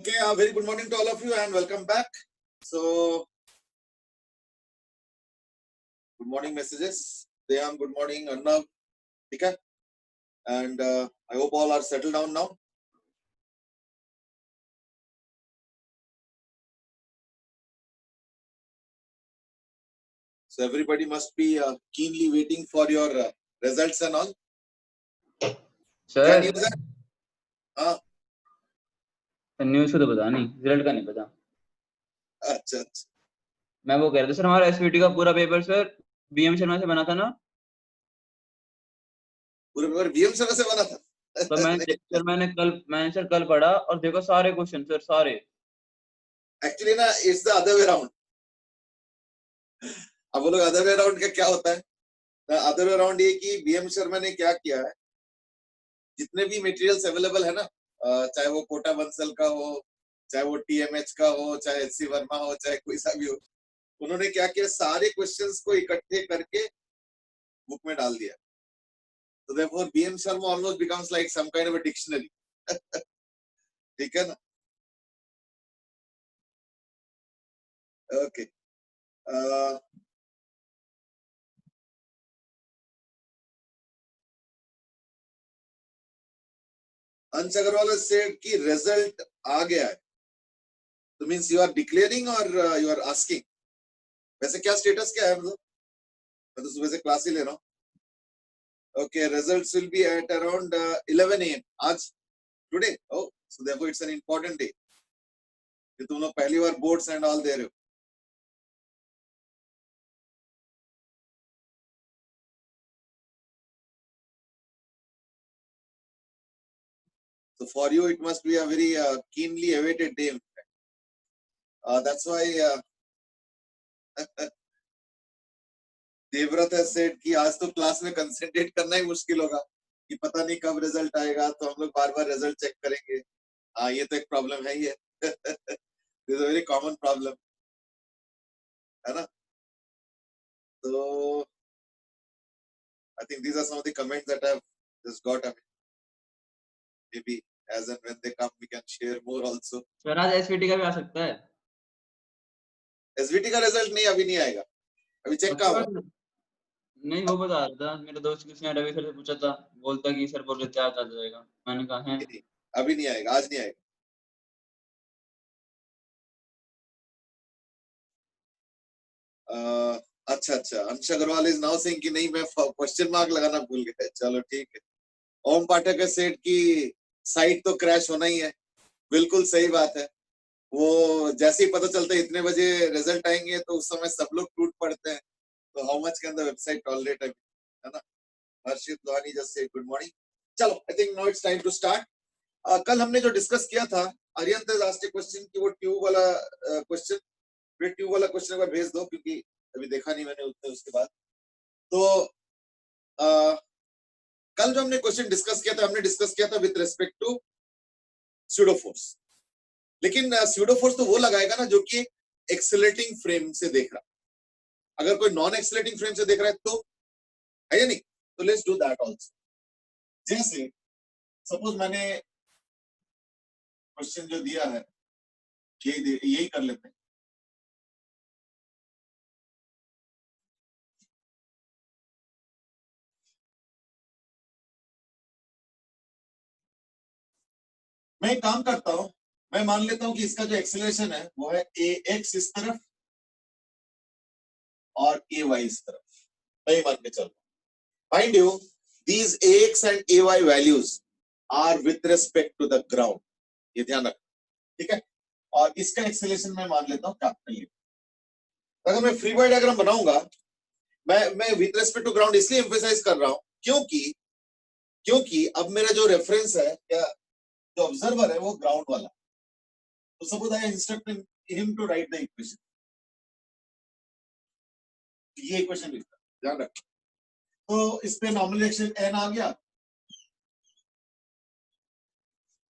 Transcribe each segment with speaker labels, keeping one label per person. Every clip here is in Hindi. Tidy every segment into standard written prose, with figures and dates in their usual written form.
Speaker 1: Okay, a very good morning to all of you and welcome back. So, good morning messages. Deyam, good morning. Arnav, okay? And I hope all are settled down now. So, everybody must be keenly waiting for your results and all.
Speaker 2: Sir
Speaker 1: क्या news है? हाँ,
Speaker 2: न्यूज़ को तो पता नहीं, रिजल्ट का नहीं पता।
Speaker 1: अच्छा अच्छा।
Speaker 2: मैं वो कह रहा था सर, हमारा एसवीटी का पूरा पेपर सर बीएम शर्मा से बना था ना,
Speaker 1: पूरे पेपर बीएम शर्मा से बना था।
Speaker 2: तो मैंने सर कल पढ़ा और देखो सारे क्वेश्चन सर सारे।
Speaker 1: एक्चुअली ना it's the other way round. अब वो लोग अदर वे राउंड का क्या होता है? अदर वे राउंड ये कि बीएम शर्मा ने क्या किया है, जितने भी मटेरियल्स अवेलेबल है ना, चाहे वो कोटा बंसल का हो, चाहे वो टीएमएच का हो, चाहे एचसी वर्मा हो, चाहे कोई सा भी हो, उन्होंने क्या किया, सारे क्वेश्चंस को इकट्ठे करके बुक में डाल दिया। तो therefore BM Sharma almost becomes like some kind of a dictionary. ठीक है ना? Okay. अंश अग्रवाल has said कि रिजल्ट आ गया है, तो मींस यू आर डिक्लेयरिंग और यू आर आस्किंग। वैसे क्या स्टेटस क्या है? मतलब मैं तो सुबह से क्लास ही ले रहा हूँ। Okay, results will be at around 11 AM आज, today. Oh, so therefore it's an important day. कि तुम लोग पहली बार बोर्ड्स एंड ऑल दे रहे हो। So for you it must be a very keenly awaited day. That's why Devvrat has said कि आज तो क्लास में कंसंट्रेट करना ही मुश्किल होगा कि पता नहीं कब रिजल्ट आएगा, तो हम लोग बार बार रिजल्ट चेक करेंगे। हाँ, ये तो एक प्रॉब्लम है ही है। This a very common problem, है ना? तो I think these are some of the comments that I've just got. I mean, maybe as and when they come we can share more also.
Speaker 2: Sir आज एसवीटी का भी आ सकता है।
Speaker 1: एसवीटी का रिजल्ट नहीं, अभी नहीं आएगा, अभी चेक का हुआ।
Speaker 2: नहीं, वो बता रहा था मेरा दोस्त, किसी ने रवि सर से पूछा था, बोलता कि सर बोल रहे थे आज आ जाएगा। मैंने कहा है
Speaker 1: नहीं, अभी नहीं आएगा, आज नहीं आएगा। अच्छा अच्छा, अंश अग्रवाल इज नाउ सेइंग कि नहीं, मैं क्वेश्चन मार्क लगाना भूल गया। चलो ठीक है। ओम पाठक है सेठ की साइट तो क्रैश होना ही है। बिल्कुल सही बात है। वो जैसे ही पता चलता है इतने बजे रिजल्ट आएंगे, तो उस समय सब लोग टूट पड़ते हैं। तो how much can the website tolerate, है ना? हर्षित लोहानी जस्ट से गुड मॉर्निंग। चलो, I think now it's time to start. कल हमने जो डिस्कस किया था, Aryant has asked a question कि वो ट्यूब वाला क्वेश्चन, फिर ट्यूब वाला क्वेश्चन एक बार भेज दो, क्योंकि अभी देखा नहीं मैंने उतने उसके बाद। तो कल जो हमने क्वेश्चन डिस्कस किया था, हमने डिस्कस किया था विद रिस्पेक्ट टू स्यूडोफोर्स। लेकिन स्यूडोफोर्स तो वो लगाएगा ना जो कि एक्सेलरेटिंग फ्रेम से देख रहा। अगर कोई नॉन एक्सेलरेटिंग फ्रेम से देख रहा है तो है या नहीं? तो लेट्स डू दैट आल्सो। जैसे सपोज मैंने क्वेश्चन जो दिया है यही कर लेते हैं। मैं एक काम करता हूं, मैं मान लेता हूं कि इसका जो एक्सेलरेशन है वो है ए एक्स इस तरफ और ए वाई इस तरफ। मैं मान के चलता हूं। Mind you, these ax and ay values are with respect to the ground, ये ध्यान रखना, ठीक है? और इसका एक्सेलरेशन मैं मान लेता हूं कैपिटल ए। अगर मैं फ्री बॉडी डायग्राम बनाऊंगा, मैं विद रिस्पेक्ट टू ग्राउंड इसलिए एम्फेसाइज कर रहा हूं क्योंकि अब मेरा जो रेफरेंस है या जो ऑब्जर्वर है वो ग्राउंड वाला। तो suppose I instruct him to write the equation, ये इक्वेशन लिखता, ध्यान रखना। तो इस पे नॉर्मल रिएक्शन एन आ गया,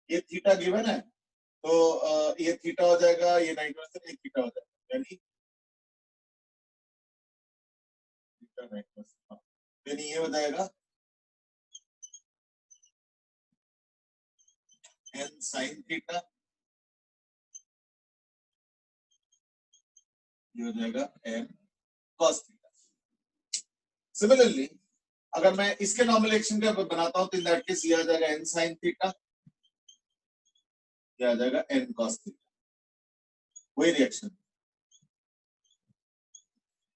Speaker 1: ये थीटा गिवन है, तो ये थीटा हो जाएगा, ये 90 से ये थीटा हो जाएगा, यानी थीटा 90, यानी ये हो जाएगा एन साइन थीटा ये हो जाएगा n cos थीटा। सिमिलरली अगर मैं इसके नॉर्मल एक्शन का बनाता हूं तो इन दैट केस ये आ जाएगा n sin थीटा, ये आ जाएगा n cos थीटा, वही रिएक्शन।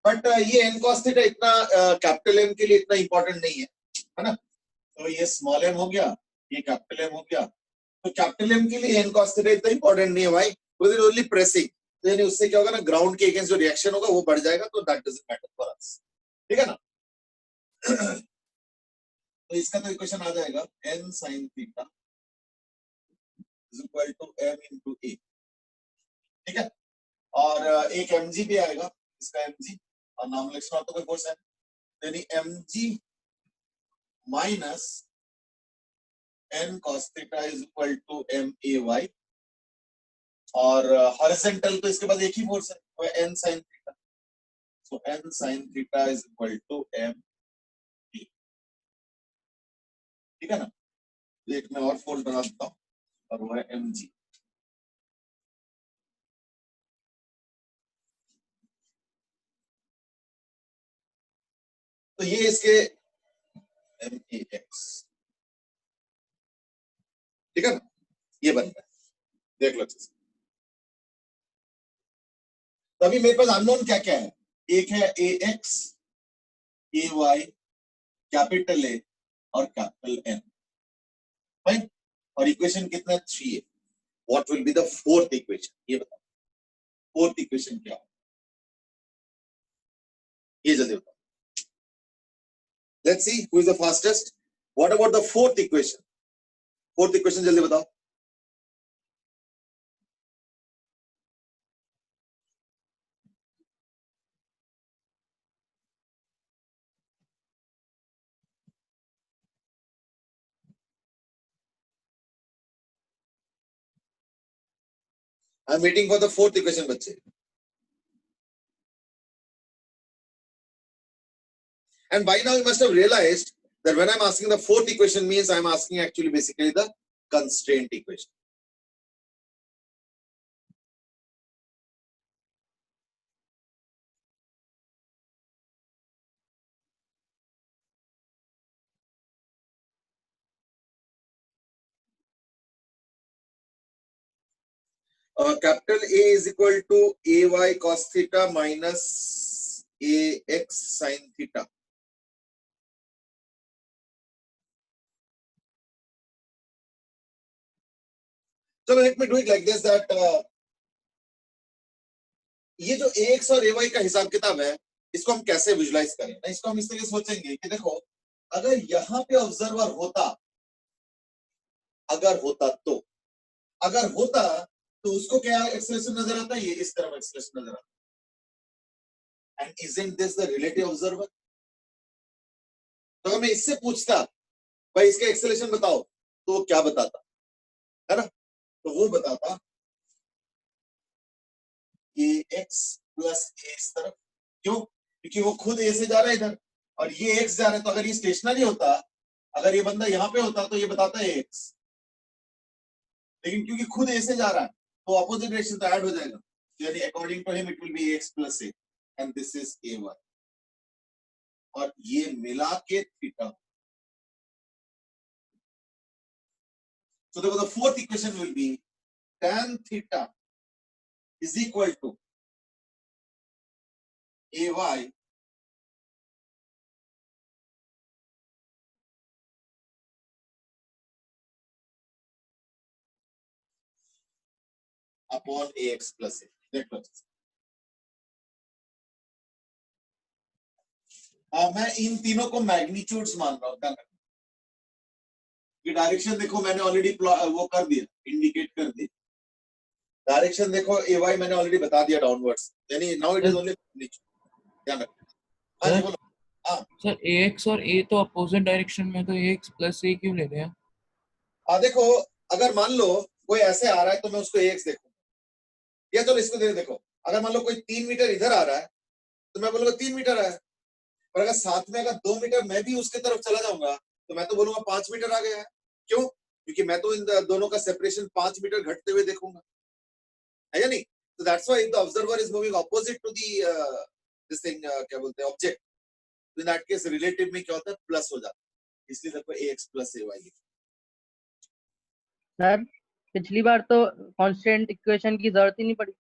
Speaker 1: बट ये n cos थीटा इतना कैपिटल M के लिए इतना इंपॉर्टेंट नहीं है ना। तो ये स्मॉल m हो गया, ये कैपिटल M हो गया, तो कैपिटल M के लिए n cos थीटा इतना इंपॉर्टेंट नहीं है भाई, बिकॉज़ इट ओनली प्रेसिंग। तो यानी उससे क्या होगा ना, ग्राउंड के अगेंस्ट जो रिएक्शन होगा वो बढ़ जाएगा, तो that doesn't matter for us, ठीक है ना। तो इसका तो इक्वेशन आ जाएगा n sin theta is equal to m into a, ठीक है। और एक mg भी आएगा, इसका mg और नॉर्मल एक्शन तो कोई फोर्स है, यानी mg minus n cos theta is equal to m a y, और हॉरिजॉन्टल तो इसके बाद एक ही फोर्स है, वो n sin theta, so n sin theta is equal to m a, ठीक है ना। एक मैं और फोर्स बना देता हूं और वो है mg। तो ये इसके max, ठीक है ना, ये बनता है, देख लो अच्छे से। तो अभी मेरे पास अननोन क्या क्या है, एक है ax, ay, कैपिटल A और कैपिटल N, फाइन। और इक्वेशन कितना है, 3 है। What will be the fourth equation, ये बताओ, फोर्थ इक्वेशन क्या हो, ये जल्दी बताओ। Let's see who is the fastest. What about the fourth equation, fourth equation जल्दी बताओ। I am waiting for the fourth equation बच्चे। And by now you must have realized that when I'm asking the fourth equation means I'm asking actually basically the constraint equation. Capital A is equal to ay cos theta minus ax sin theta. So let me do it like this that ये जो ax और ay का हिसाब किताब है, इसको हम कैसे विजुलाइज करें ना, इसको हम इस तरीके से सोचेंगे कि देखो अगर यहां पे ऑब्जर्वर होता, अगर होता तो, अगर होता तो उसको क्या एक्सेलरेशन नजर आता है, ये इस तरफ एक्सेलरेशन नजर आता है। And isn't this the relative observer. तो अगर मैं इससे पूछता भाई इसका एक्सेलरेशन बताओ, तो वो क्या बताता है ना, तो वो बताता कि x प्लस ए इस तरफ। क्यों, क्योंकि वो खुद ए से जा रहा है इधर और ये x जा रहा है, तो अगर ये स्टेशनरी होता, अगर ये बंदा यहाँ पे होता तो ये बताता है x, लेकिन क्योंकि खुद ए से जा रहा है तो ऑपोजिट डायरेक्शन तो ऐड हो जाएगा, यानी according to him it will be x plus A and this is a1, और ये मिला के theta. So the fourth equation will be tan theta is equal to ay upon ax plus a। देख लो, मैं इन तीनों को मैग्नीट्यूड्स मान रहा हूं, डायरेक्शन देखो मैंने ऑलरेडी वो कर दिया, इंडिकेट कर दी डायरेक्शन। देखो ए वाई मैंने ऑलरेडी बता दिया डाउनवर्ड्स, यानी नाउ इट इज ओनली ध्यान रखना। हाँ जी बोलो। हाँ
Speaker 3: सर ax और a तो अपोजिट डायरेक्शन में, तो ax प्लस a क्यों ले रहे हैं?
Speaker 1: देखो अगर मान लो कोई ऐसे आ रहा है तो मैं उसको ax देखूंगा, या चलो इसको देखो, अगर मान लो कोई 3 मीटर इधर आ रहा है तो मैं बोलूंगा 3 मीटर है, पर अगर साथ में अगर 2 मीटर मैं भी उसके तरफ चला जाऊंगा तो मैं तो बोलूंगा 5 मीटर आ गया है। क्यों, क्योंकि मैं तो इन दोनों का सेपरेशन 5 मीटर घटते हुए देखूंगा, है या नहीं। So that's why if the observer is moving opposite to the this thing क्या बोलते हैं object, in that case relative में क्या होता है प्लस हो जाता है, इसलिए सबको ax plus ay लिखा।
Speaker 4: सर पिछली बार तो कांस्टेंट इक्वेशन की जरूरत ही नहीं पड़ी।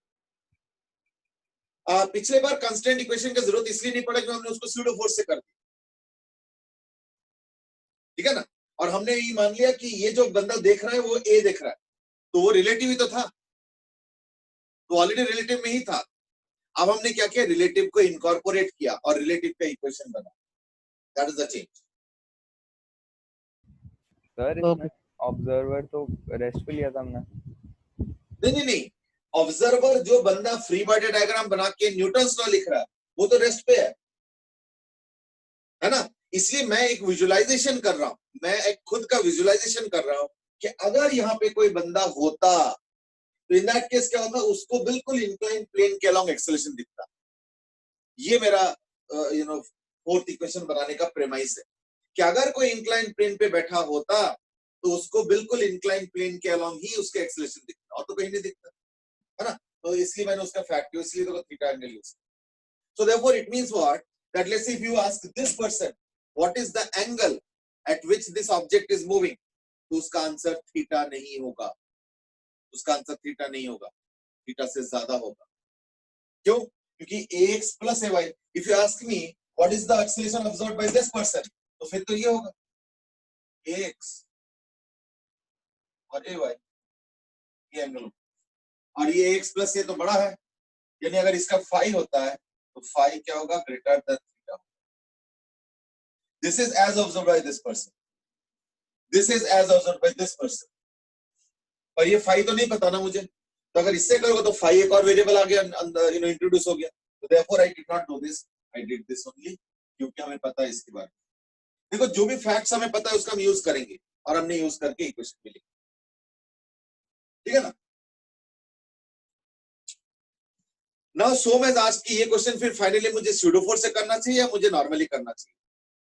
Speaker 1: पिछले बार कांस्टेंट इक्वेशन की जरूरत इसलिए नहीं पड़ा क्योंकि हमने उसको स्यूडो फोर्स से कर दिया, ठीक है ना। और हमने ये मान लिया कि ये जो बंदा देख रहा है वो ए देख रहा है, तो वो रिलेटिव ही तो था, तो ऑलरेडी रिलेटिव में ही था। अब हमने क्या किया, रिलेटिव को इनकॉर्पोरेट किया और रिलेटिव का इक्वेशन बना। That is the change.
Speaker 5: Sir इसमें ऑब्जर्वर तो रेस्ट पे लिया था हमने।
Speaker 1: नहीं, ऑब्जर्वर जो बंदा फ्री बॉडी डायग्राम बना के न्यूटन्स लॉ लिख रहा है वो तो रेस्ट पे है ना। इसलिए मैं एक विजुअलाइजेशन कर रहा हूं, मैं एक खुद का विजुअलाइजेशन कर रहा हूं कि अगर यहाँ पे कोई बंदा होता तो इन दैट केस क्या होता, उसको बिल्कुल इंक्लाइन प्लेन के अलोंग एक्सेलरेशन दिखता। ये मेरा फोर्थ इक्वेशन बनाने का प्रेमाइस है कि अगर कोई इंक्लाइन प्लेन पे बैठा होता तो उसको बिल्कुल इंक्लाइन प्लेन के अलोंग ही उसके एक्सेलरेशन दिखता, और तो कहीं नहीं दिखता, है ना। तो इसलिए मैंने उसका फैक्ट किया, इसलिए तो theta angle use. So therefore it means what, that let's say if you ask this person what is the angle at which this object is moving, तो उसका आंसर थीटा नहीं होगा, उसका आंसर थीटा नहीं होगा, थीटा से ज्यादा होगा। क्यों? क्योंकि ax plus ay, if you ask me what is the acceleration observed by this person, तो फिर तो ये होगा ax और ay, ये एंगल, और ये ax प्लस ये तो बड़ा है, यानी अगर इसका फाई होता है तो फाई क्या होगा, greater than theta. This is as observed by this person, this is as observed by this person, और ये फाई तो नहीं पता ना मुझे, तो अगर इससे करोगे तो फाई एक और वेरिएबल आ गया अंदर, इंट्रोड्यूस हो गया। तो therefore I did not do this, I did this only, क्योंकि हमें पता है इसके बारे में। देखो जो भी फैक्ट्स हमें पता है उसका हम यूज करेंगे, और हमने यूज करके इक्वेशन भी लिखी, ठीक है ना। नाउ सोम हैज आस्क्ड कि ये क्वेश्चन फिर फाइनली मुझे स्यूडो फोर्स से करना चाहिए या मुझे नॉर्मली करना चाहिए।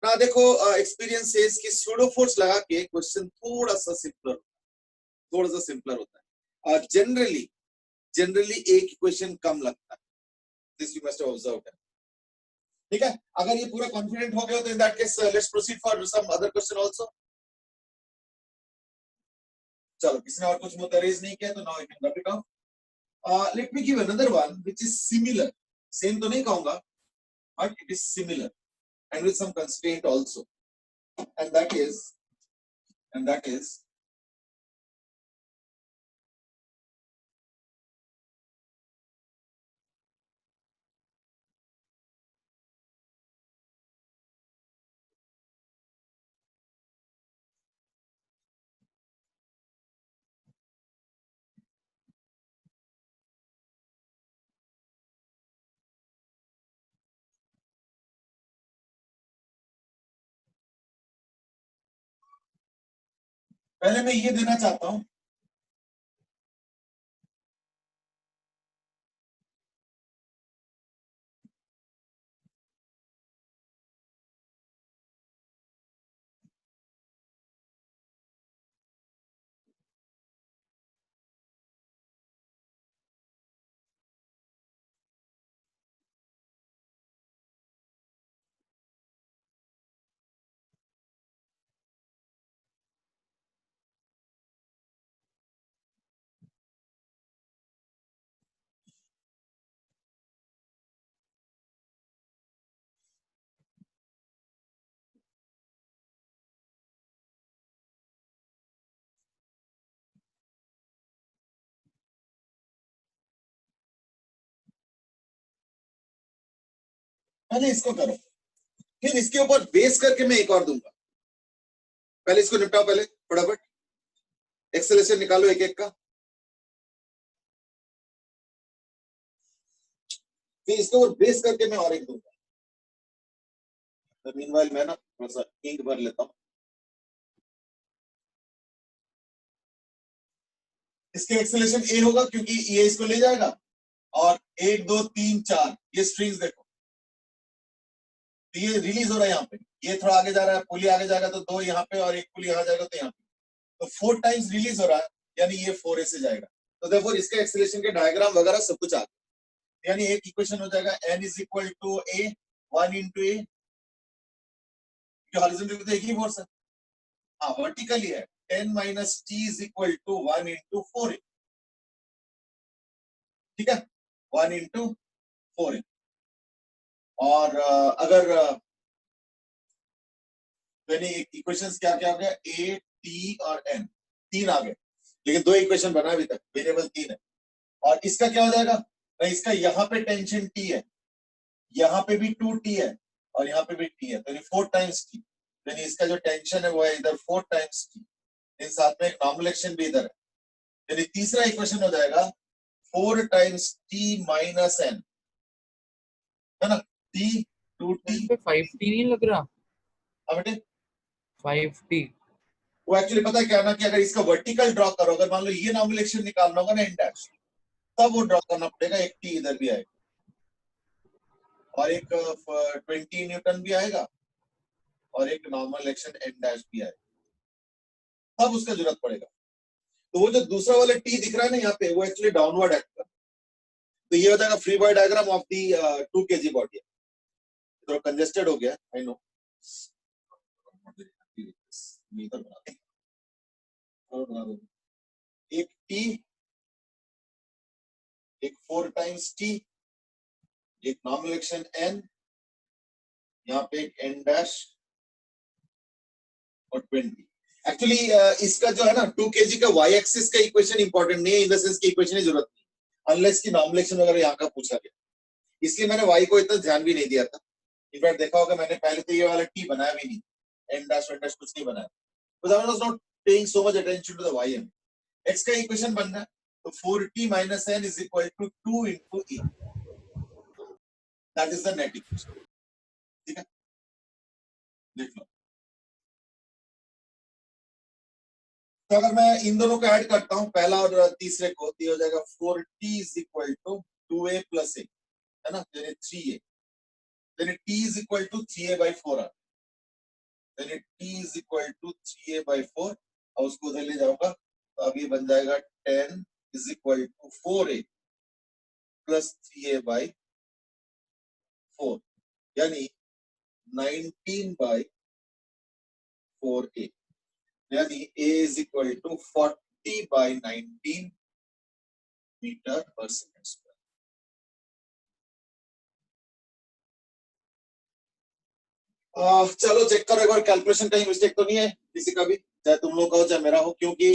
Speaker 1: ना देखो एक्सपीरियंस सेज कि स्यूडो फोर्स लगा के क्वेश्चन थोड़ा सा सिंपलर होता है, और जनरली एक इक्वेशन कम लगता है, this you must have observed, ठीक है। अगर ये पूरा कॉन्फिडेंट हो गया तो in that case let's proceed for some other question also. चलो किसी ने और कुछ मुद्दा रेज नहीं किया तो now I can wrap it of. Let me give another one which is similar, same तो नहीं कहूंगा, but it is similar and with some constraint also, and that is पहले मैं ये देना चाहता हूं, पहले इसको करो, फिर इसके ऊपर बेस करके मैं एक और दूंगा। पहले इसको निपटाओ, पहले फटाफट एक्सेलरेशन निकालो एक एक का, फिर इसके ऊपर बेस करके मैं और एक दूंगा। तो मीनवाइल मैं ना थोड़ा सा इंक भर लेता हूं। इसके एक्सेलरेशन ए होगा क्योंकि ये इसको ले जाएगा, और 1 2 3 4 ये स्ट्रिंग्स देखो, तो ये रिलीज हो रहा है यहाँ पे, ये थोड़ा आगे जा रहा है, पुली आगे जाएगा तो 2 यहाँ पे और एक पुली यहाँ जाएगा तो यहाँ पे, तो 4 टाइम्स रिलीज हो रहा है, यानी ये 4A से जाएगा। तो देखो इसके एक्सेलरेशन के डायग्राम वगैरह सब कुछ आ गया, यानी एक इक्वेशन हो जाएगा n is equal to a 1 into a, horizontal तो एक ही फोर्स है, हाँ वर्टिकली है 10 minus T is equal to 1 into 4a, ठीक है 1 इंटू 4a। और अगर यानी इक्वेशंस क्या क्या हो गया, a t और n, तीन आ गए, लेकिन दो इक्वेशन बना अभी तक, वेरिएबल तीन है। और इसका क्या हो जाएगा, नहीं इसका यहाँ पे टेंशन t है, यहाँ पे भी 2t है और यहाँ पे भी t है, तो 4 टाइम्स t, यानी इसका जो टेंशन है वो है इधर 4 टाइम्स t, इन साथ में एक नॉर्मल एक्शन भी इधर है, यानी तीसरा इक्वेशन हो जाएगा 4 टाइम्स t माइनस n, है ना, t 2t।
Speaker 3: पे 5t नहीं लग रहा,
Speaker 1: अब बेटे
Speaker 3: 5t
Speaker 1: वो एक्चुअली पता है क्या ना, कि अगर इसका वर्टिकल ड्रॉ करो, अगर मान लो ये नॉर्मल एक्शन निकालना होगा ना एन डैश, तब वो ड्रॉ करना पड़ेगा, एक टी इधर भी आएगा और एक 20 न्यूटन भी आएगा और एक नॉर्मल एक्शन एन डैश भी आएगा, तब उसका जरूरत पड़ेगा। तो वो जो दूसरा वाला टी दिख रहा है ना यहाँ पे, वो एक्चुअली डाउनवर्ड एक्ट कर, तो ये हो जाएगा free body diagram of the 2 kg body. थोड़ा कंजेस्टेड हो गया, आई नो, एक टी, एक 4 टाइम्स टी, एक नॉर्मल एक्शन एन, यहाँ पे एक एन डैश और 20। एक्चुअली इसका जो है ना 2 kg का y एक्सिस का इक्वेशन इंपॉर्टेंट नहीं है, इन द सेंस की इक्वेशन की जरूरत नहीं, अनलेस की नॉर्मल एक्शन वगैरह यहाँ का पूछा गया, इसलिए मैंने y को इतना ध्यान भी नहीं दिया था। इनफैक्ट देखा होगा मैंने पहले तो ये वाला t बनाया भी नहीं, एन डैश वन डैश कुछ नहीं बनाया, because I was not paying so much attention to the ym। x का इक्वेशन बनना है तो 4t minus n is equal to 2 into e, that is the net equation, ठीक है, देख लो। तो अगर मैं इन दोनों को ऐड करता हूं, पहला और तीसरे को, तो हो जाएगा 4t is equal to 2a plus a, है ना, यानी 3a, यानी t is equal to 3a by 4 आ, यानी t is equal to 3a by 4, और उसको उधर ले जाऊंगा तो अब ये बन जाएगा 10 is equal to 4a plus 3a by 4, यानी 19 by 4a, यानी a is equal to 40 by 19 metre पर सेकंड स्क्वायर। चलो चेक करो एक बार, कैलकुलेशन कहीं मिस्टेक तो नहीं है किसी का भी, चाहे तुम लोग का हो चाहे मेरा हो, क्योंकि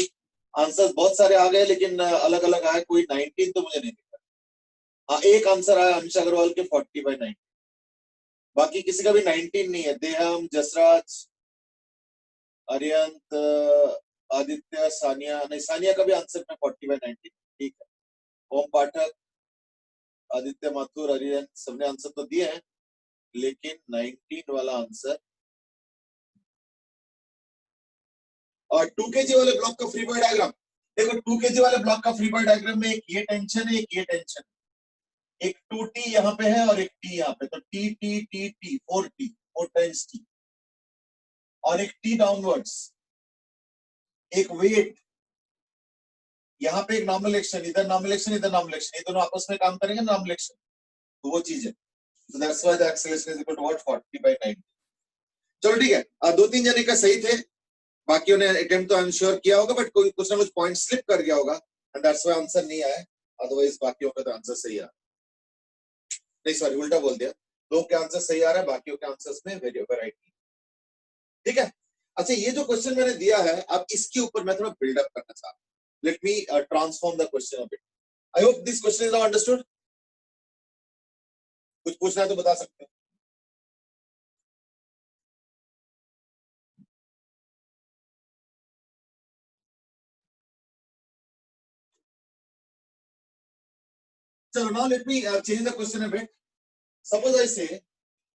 Speaker 1: आंसर्स बहुत सारे आ गए लेकिन अलग अलग आए, कोई 19 तो मुझे नहीं दिखा। हाँ एक आंसर आया अंश अग्रवाल के 40 by 19, बाकी किसी का भी 19 नहीं है। देहम, जसराज, अरियंत, आदित्य, सानिया, नहीं सानिया का भी आंसर में 40 by 19, ठीक है। ओम पाठक, आदित्य माथुर, अरियंत, सबने आंसर तो दिए हैं, लेकिन 19 वाला आंसर। और 2 kg वाले ब्लॉक का फ्री बॉडी डायग्राम देखो, 2 kg वाले ब्लॉक का फ्री बॉडी डायग्राम में एक ये टेंशन है, एक ये टेंशन, एक 2t यहाँ पे है और एक t यहाँ पे, तो t t t t 4t 4 times t, और एक t डाउनवर्ड्स, एक वेट, यहाँ पे एक नॉर्मल एक्शन, इधर नॉर्मल एक्शन, इधर नॉर्मल एक्शन, ये दोनों आपस में काम करेंगे नॉर्मल एक्शन, तो वो चीज है। So that's why the acceleration is equal to what, 40 by 90। चलो ठीक है, दो तीन जने का सही थे, बाकियों ने अटेम्प्ट तो आई एम श्योर किया होगा, बट कोई कुछ ना कुछ पॉइंट स्लिप कर गया होगा, एंड दैट्स व्हाई आंसर नहीं आया, अदरवाइज बाकियों का तो आंसर सही आ, नहीं सॉरी उल्टा बोल दिया, दो के आंसर सही आ रहा है, बाकियों के आंसर्स में वेराइटी, ठीक है। अच्छा ये जो क्वेश्चन मैंने दिया है, अब इसके ऊपर मैं थोड़ा बिल्डअप करना चाहता हूँ, let me transform the question a bit. I hope this question is now understood. कुछ पूछना है तो बता सकते हैं। So now let me change the question a bit. Suppose I say,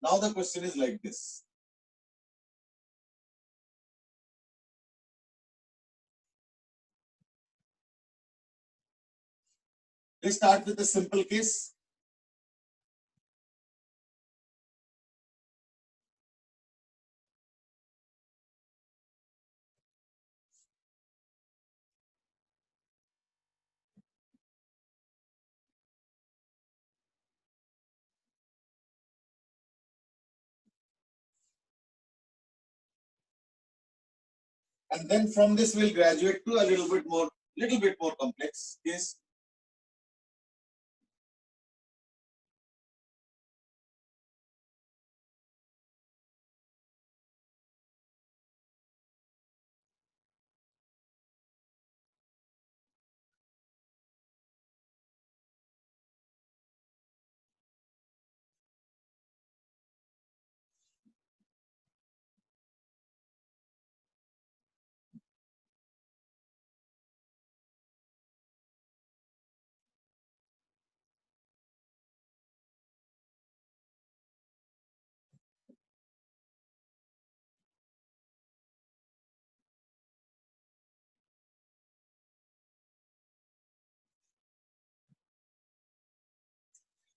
Speaker 1: now the question is like this. Let's start with a simple case. and then from this we'll graduate to a little bit more complex case.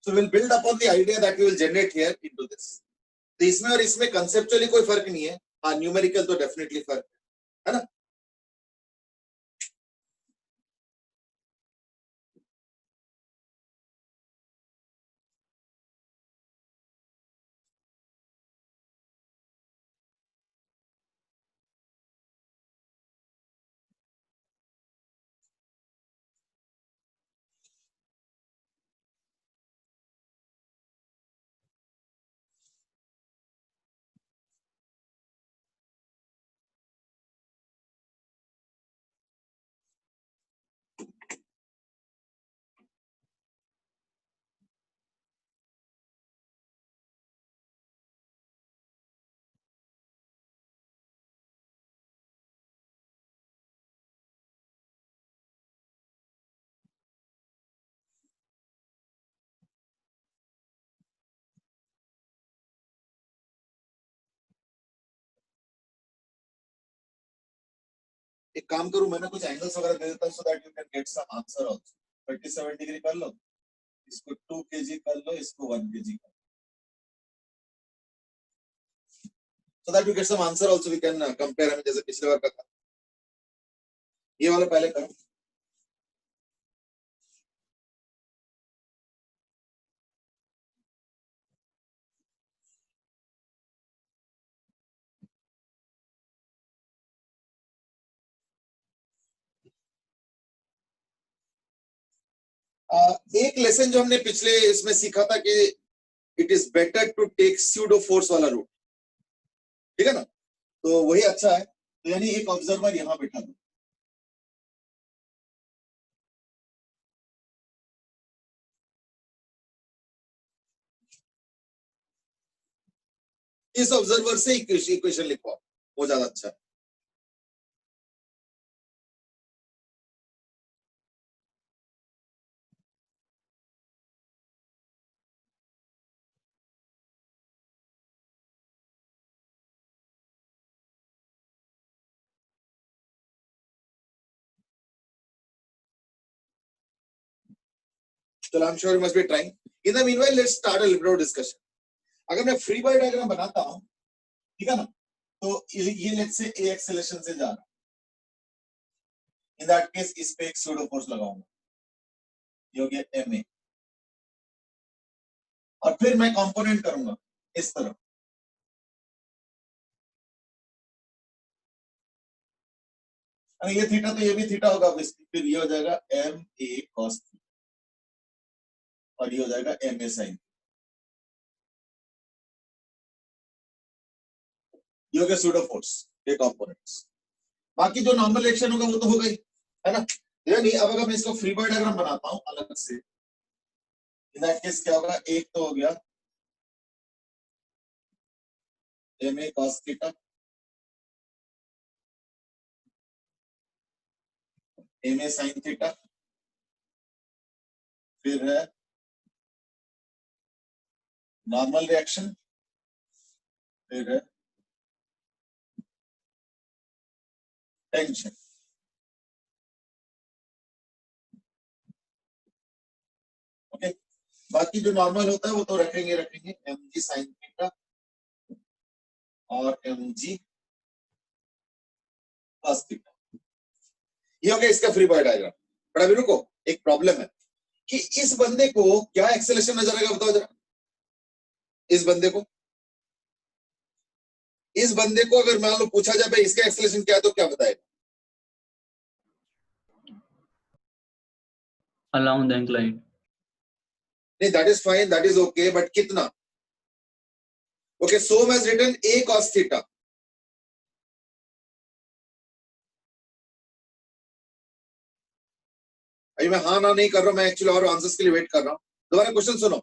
Speaker 1: So we'll build upon the idea that we will generate here into this. तो इसमें और इसमें conceptually कोई फर्क नहीं है, हाँ न्यूमेरिकल तो डेफिनेटली फर्क है ना. एक काम करूं, मैंने कुछ एंगल्स वगैरह दे देता हूं, so that you can get some answer also. 37 degree कर लो, इसको 2 kg कर लो, इसको 1 kg कर लो, so that you get some answer also. We can compare. हमें जैसे पिछले बार का था, ये वाला पहले करो. एक लेसन जो हमने पिछले इसमें सीखा था कि it is better to take pseudo force वाला रूट, ठीक है ना. तो वही अच्छा है. तो यानी एक ऑब्जर्वर यहां बैठा दो, इस ऑब्जर्वर से इक्वेशन लिखवाओ, वो ज्यादा अच्छा है. So I'm sure you must be trying. In the meanwhile, let's start a little discussion. अगर मैं फ्री बॉडी डायग्राम बनाता हूं, ठीक है ना, तो ये लेट्स से ए एक्सेलरेशन से जा रहा है. इन दैट केस इस पे एक स्यूडो फोर्स लगाऊंगा, ये हो गया एम ए, और फिर मैं कंपोनेंट करूंगा इस तरह. अरे ये थीटा तो ये भी थीटा होगा, फिर ये हो जाएगा एम ए कॉस थीटा, और ये हो जाएगा एम ए साइन. ये हो गया स्यूडो फोर्स के कंपोनेंट्स. बाकी जो नॉर्मल रिएक्शन होगा वो तो होगा ही, है ना. यानी अब अगर मैं इसको फ्री बॉडी डायग्राम बनाता हूं अलग से, इन दैट केस क्या होगा, एक तो हो गया M A cos theta, M A sine theta, फिर है नॉर्मल रिएक्शन, फिर है टेंशन. ओके, बाकी जो नॉर्मल होता है वो तो रखेंगे एम जी साइन थीटा और एम जी कॉस थीटा. ये हो गया इसका फ्री बॉडी डायग्राम. पर अभी रुको, एक प्रॉब्लम है कि इस बंदे को क्या एक्सेलरेशन नजर आएगा, बताओ जरा. इस बंदे को इस बंदे को अगर मान लो पूछा जाए भाई इसका एक्सेलरेशन क्या है तो क्या बताएगा?
Speaker 2: along the incline.
Speaker 1: नहीं, that is fine, that is okay, but कितना? Okay, Som has written a cos theta. अभी मैं हाँ ना नहीं कर रहा हूं, मैं एक्चुअली और आंसर्स के लिए वेट कर रहा हूं. दोबारा क्वेश्चन सुनो.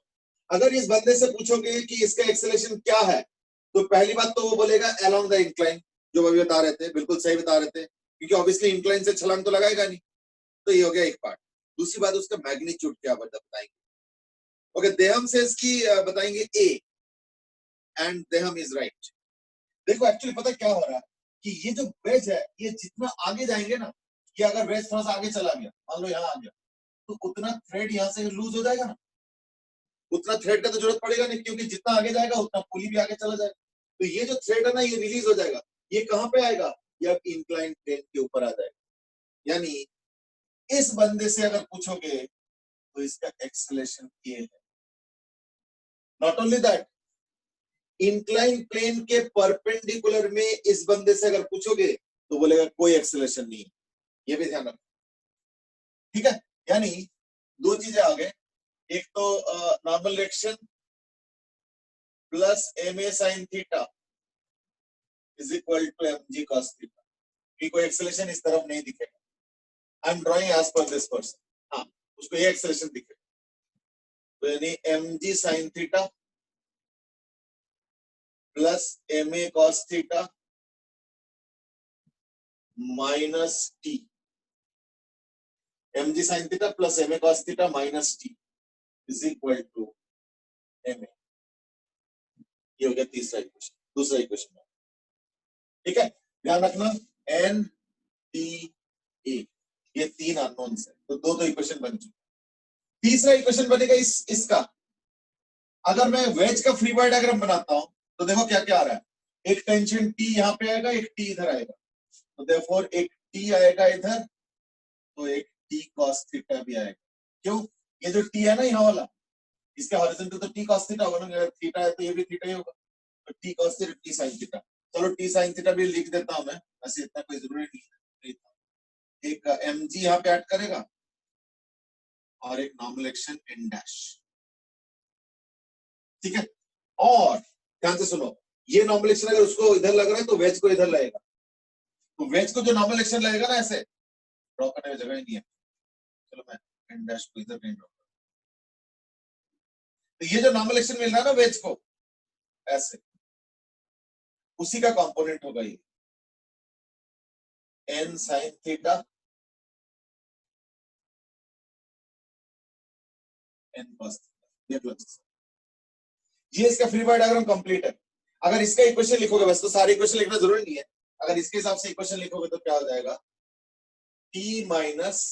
Speaker 1: अगर इस बंदे से पूछोगे कि इसका एक्सेलरेशन क्या है, तो पहली बात तो वो बोलेगा अलोंग द इंक्लाइन, जो अभी बता रहे थे, बिल्कुल सही बता रहे थे, क्योंकि ऑब्वियसली इंक्लाइन से छलांग तो लगाएगा नहीं. तो ये हो गया एक पार्ट. दूसरी बात उसका मैग्नीट्यूड क्या बताएंगे. ओके, देहम सेज की बताएंगे a एंड देहम इज राइट. देखो एक्चुअली पता क्या हो रहा है कि ये जो वेज है, ये जितना आगे जाएंगे ना, ये अगर वेज थोड़ा सा आगे चला गया, मान लो यहाँ आ गया, तो उतना थ्रेड यहाँ से लूज हो जाएगा ना. उतना थ्रेड का तो जरूरत पड़ेगा नहीं, क्योंकि जितना आगे जाएगा उतना पुली भी आगे चला जाएगा. तो ये जो थ्रेड है ना, ये रिलीज हो जाएगा. ये कहां पे आएगा? ये इंक्लाइन प्लेन के ऊपर आ जाएगा. यानी इस बंदे से अगर पूछोगे तो इसका एक्सेलरेशन ये है. Not only that, incline plane के परपेंडिकुलर में इस बंदे से अगर पूछोगे तो बोलेगा कोई एक्सेलरेशन नहीं. ये भी ध्यान रखो, ठीक है. यानी दो चीजें आ गए. एक तो normal reaction plus ma sin theta is equal to mg cos theta. कि कोई एक्सेलरेशन इस तरफ नहीं दिखेगा. I am drawing as per this person. हाँ, उसको ये एक्सेलरेशन दिखेगा. तो यानी mg sin theta plus ma cos theta minus t. mg sin theta plus ma cos theta minus t is equal to ma. ये हो गया तीसरा इक्वेशन. दूसरा इक्वेशन, ठीक है. ध्यान रखना n t a, ये तीन अननोन्स है. तो दो इक्वेशन बन चुके. तीसरा इक्वेशन बनेगा इसका. अगर मैं वेज का फ्री बॉडी डायग्राम बनाता हूं तो देखो क्या क्या आ रहा है. एक टेंशन t यहाँ पे आएगा, एक t इधर आएगा. तो देयरफॉर एक t आएगा इधर, तो एक t cos थीटा भी आएगा. क्यों? ये जो t है ना यहाँ वाला, इसके हॉरिजॉन्टल तो t cos थीटा होगा ना. अगर थीटा है तो ये भी थीटा ही होगा. तो t cos theta t sin theta. चलो t sin थीटा भी लिख देता हूं मैं, वैसे इतना कोई जरूरी नहीं है. एक mg यहाँ पे ऐड करेगा और एक नॉर्मल एक्शन n डैश. ठीक है. और ध्यान से सुनो, ये नॉर्मल एक्शन अगर उसको इधर लग रहा है तो वेज को इधर लगेगा. तो वेज को जो नॉर्मल एक्शन लगेगा ना, ऐसे ड्रॉ करने में जगह ही नहीं है. चलो मैं n डैश को इधर नहीं ड्रॉ करूं. तो ये जो नॉर्मल एक्शन मिल रहा है ना वेज को, ऐसे उसी का कंपोनेंट होगा ये n sin theta n cos theta. ये इसका फ्री बॉडी डायग्राम कंप्लीट है. अगर इसका इक्वेशन लिखोगे, वैसे तो सारे इक्वेशन लिखना जरूरी नहीं है, अगर इसके हिसाब से इक्वेशन लिखोगे तो क्या हो जाएगा? t minus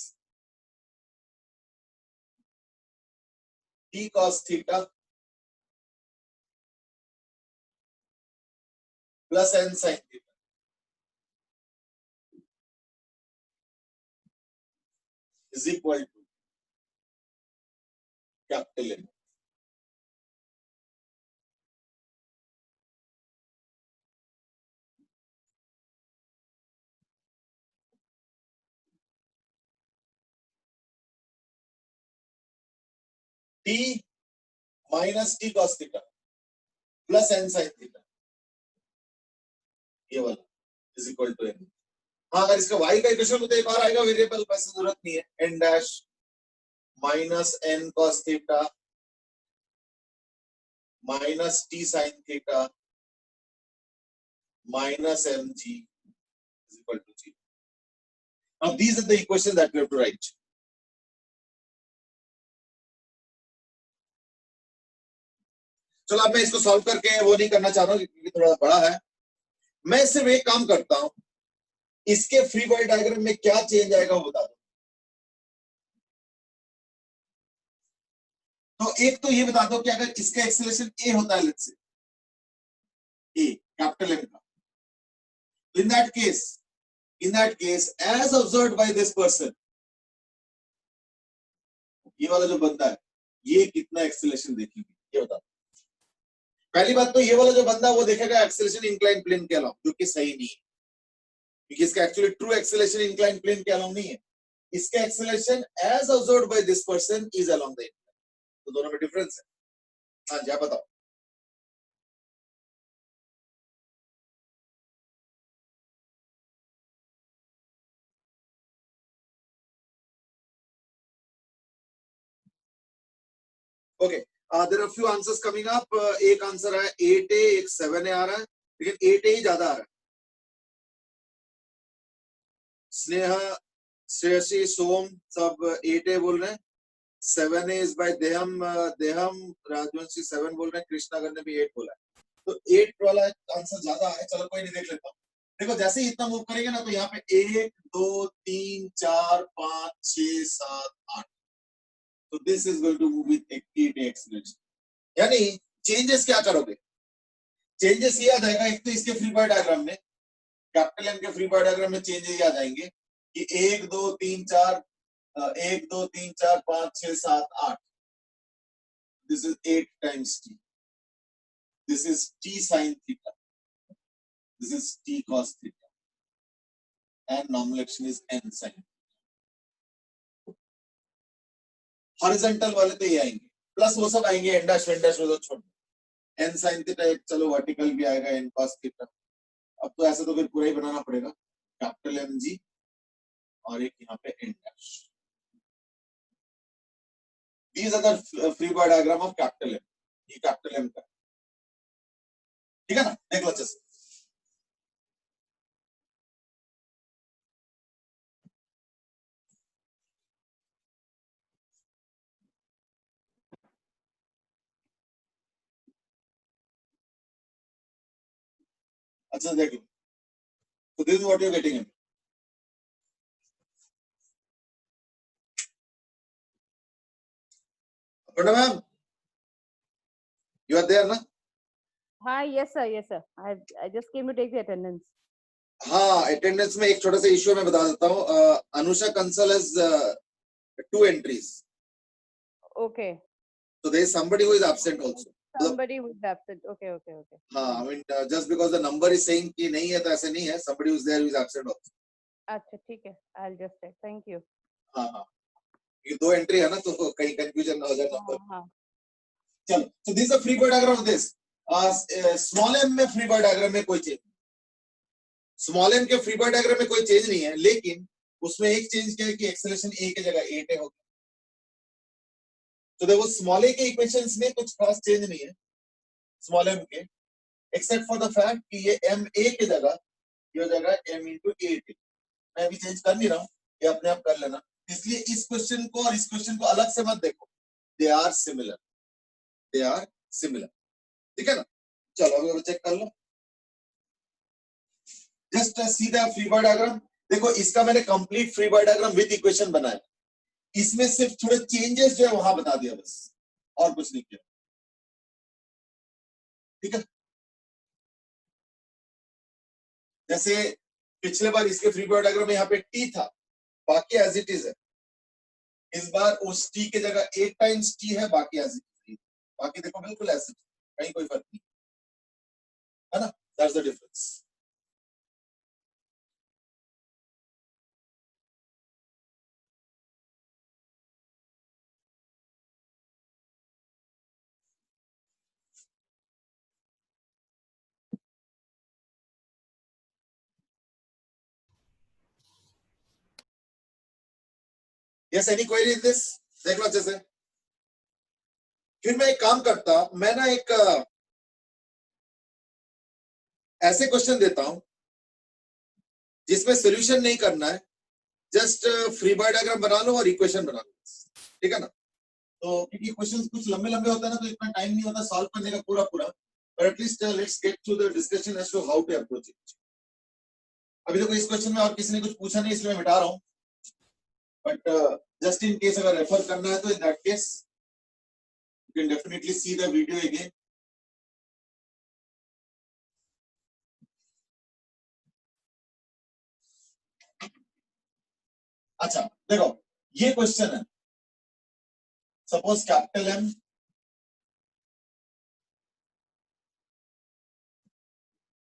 Speaker 1: t cos theta plus n sin theta is equal to capital N. t minus t cos theta plus n sin theta, ये वाला इज इक्वल टू n. हाँ, अगर इसका y का इक्वेशन हो तो एक और आएगा वेरिएबल, वैसे जरूरत नहीं है. n dash minus n cos theta minus t sin theta minus mg is equal to 0. Now these are the equations that we have to write. चलो अब मैं इसको सॉल्व करके वो नहीं करना चाह रहा हूँ क्योंकि थोड़ा बड़ा है. मैं सिर्फ एक काम करता हूं, इसके फ्री बॉडी डायग्राम में क्या चेंज आएगा वो बता दो. तो एक तो ये बता दो कि अगर इसका एक्सेलरेशन a होता है, let's say a capital M का, in that case as observed by this person, ये वाला जो बंदा है ये कितना एक्सेलरेशन देखेंगे ये बता दो. पहली बात तो ये वाला जो बंदा वो देखेगा एक्सेलरेशन इंक्लाइन प्लेन के अलाउ, जो कि सही नहीं है, क्योंकि इसका actually true acceleration incline plane के अलाउ नहीं है। इसका acceleration as observed by this person is along the incline, तो दोनों में डिफरेंस है। हाँ जी, आप बताओ। Okay, there are few answers coming up. एक आंसर है 8A, एक 7A आ रहा है, लेकिन 8A ही ज्यादा आ रहा है। स्नेहा, श्रेयसी, सोम सब 8A बोल रहे हैं। 7A इज बाय देहम, देहम, राजवंशी 7 बोल रहे हैं, कृष्णागर ने भी 8 बोला है, तो 8 वाला आंसर ज्यादा है। चलो कोई नहीं, देख लेता हूँ। देखो जैसे ही इतना मूव करेंगे ना, तो यहाँ पे 1 2 3 4 5 6 7 8, तो this is going to move with 8 acceleration. यानी चेंजेस क्या करोगे? चेंजेस ये आ जाएगा, एक तो इसके फ्री बॉडी डायग्राम में, कैपिटल एम के फ्री बॉडी डायग्राम में चेंजेस आ जाएंगे कि 1 2 3 4 1 2 3 4 5 6 7 8, this is 8 times t, this is t sin theta, this is t cos theta, and normal action is n sin. Horizontal वाले तो ये आएंगे, प्लस वो सब आएंगे एन डैश वेन डैश, वो तो छोड़, n sin थीटा एक, चलो वर्टिकल भी आएगा n cos थीटा। अब तो ऐसा तो फिर पूरा ही बनाना पड़ेगा, कैपिटल एम जी और एक यहाँ पे n dash. These are the free body diagram of capital M, ये कैपिटल M का, ठीक है ना? देख लो अच्छे से। अच्छा देख लो, so this is what you're getting in. Aparna ma'am, you are there ना?
Speaker 6: Hi, yes sir, yes sir. I just came to take the attendance.
Speaker 1: हाँ, अटेंडेंस में एक छोटा सा इश्यू मैं बता देता हूँ। Anusha Kansal has 2 entries,
Speaker 6: Okay.
Speaker 1: so there is somebody who is absent also.
Speaker 6: Somebody who is absent. Okay, okay, okay.
Speaker 1: हाँ, I mean just because the number is saying कि नहीं है तो ऐसे नहीं है, somebody who is there who is absent also.
Speaker 6: अच्छा ठीक है, I'll just check. Thank you.
Speaker 1: हाँ हाँ, ये 2 एंट्री है ना, तो कहीं कंफ्यूजन ना हो जाए नंबर।
Speaker 6: हाँ।
Speaker 1: चलो, so this is a free body diagram of this. Small m में फ्री बॉडी डायग्राम में कोई चेंज, स्मॉल m के फ्री बॉडी डायग्राम में कोई चेंज नहीं है, लेकिन उसमें एक चेंज क्या है कि एक्सेलरेशन a की जगह 8 होगा। तो देखो स्मॉल a के इक्वेशंस में कुछ खास चेंज नहीं है स्मॉल m के, एक्सेप्ट फॉर द फैक्ट कि ये m a की जगह ये हो जाएगा m into 8। मैं अभी चेंज कर नहीं रहा हूँ, ये अपने आप कर लेना। इसलिए इस क्वेश्चन को और इस क्वेश्चन को अलग से मत देखो, they are similar, they are similar, ठीक है ना? चलो अभी चेक कर लो, just see the free body diagram. देखो इसका मैंने complete free body diagram with equation बनाया, इसमें सिर्फ थोड़े चेंजेस जो है वहां बता दिया बस, और कुछ नहीं किया, ठीक है? जैसे पिछले बार इसके फ्री बॉडी डायग्राम में यहाँ पे टी था, बाकी एज इट इज है। इस बार उस टी की जगह 8 टाइम्स टी है, बाकी एज इट इज, बाकी देखो बिल्कुल ऐसे, कहीं कोई फर्क नहीं है ना, that's the difference. Yes, any query in this? देख लो अच्छे से। फिर मैं एक काम करता, मैं ना एक ऐसे क्वेश्चन देता हूं जिसमें सॉल्यूशन नहीं करना है, जस्ट फ्री बॉडी डायग्राम बना लो और इक्वेशन बना लो, ठीक है ना? तो क्योंकि क्वेश्चंस कुछ लंबे लंबे होते हैं ना, तो इतना टाइम नहीं होता सॉल्व करने का पूरा पूरा, but at least let's get to the discussion as to how to approach it. अभी देखो इस क्वेश्चन में और किसी ने कुछ पूछा नहीं, इसलिए मैं मिटा रहा हूं, बट जस्ट इन केस अगर रेफर करना है तो in that case you can definitely see the video again. अच्छा देखो ये क्वेश्चन है, सपोज कैपिटल M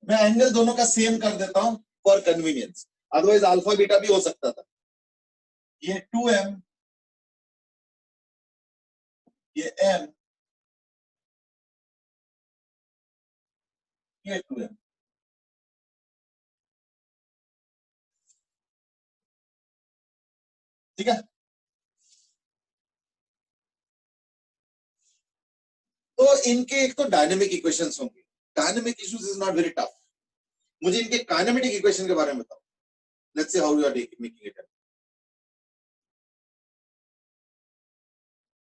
Speaker 1: मैं एंगल दोनों का सेम कर देता हूं for convenience, otherwise alpha beta भी हो सकता था। ये 2m, ये m, ये 2m। ठीक है, तो इनके एक तो डायनेमिक इक्वेशंस होंगे। Dynamic issues is not very tough. मुझे इनके काइनेमेटिक इक्वेशन के बारे में बताओ। Let's see how you are making it.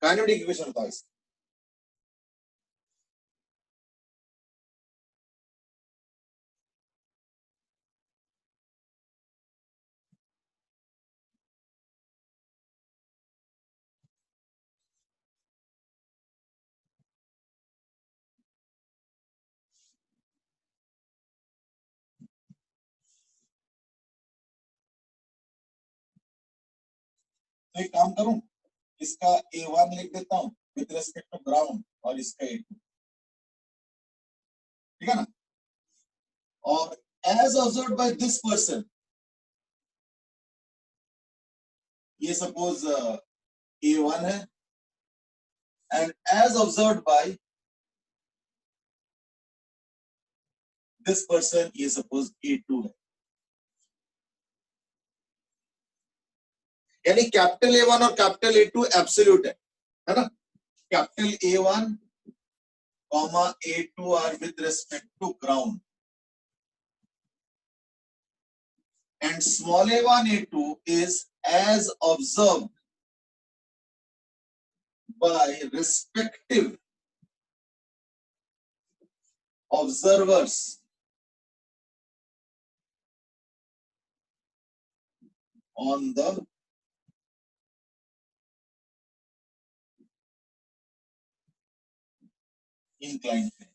Speaker 1: Kinematic equation बताओ इसकी। तो एक काम करूं, इसका A1 लिख देता हूं विद रिस्पेक्ट टू ग्राउंड और इसका A2, ठीक है ना। और as observed by this person, ये सपोज A1 है, and as observed by this person ये सपोज A2 है। यानी कैपिटल A1 और कैपिटल A2 एब्सोल्यूट है ना। Capital A1 comma A2 are with respect to ground, and small a1 a2 is as observed by respective observers on the inclined plane।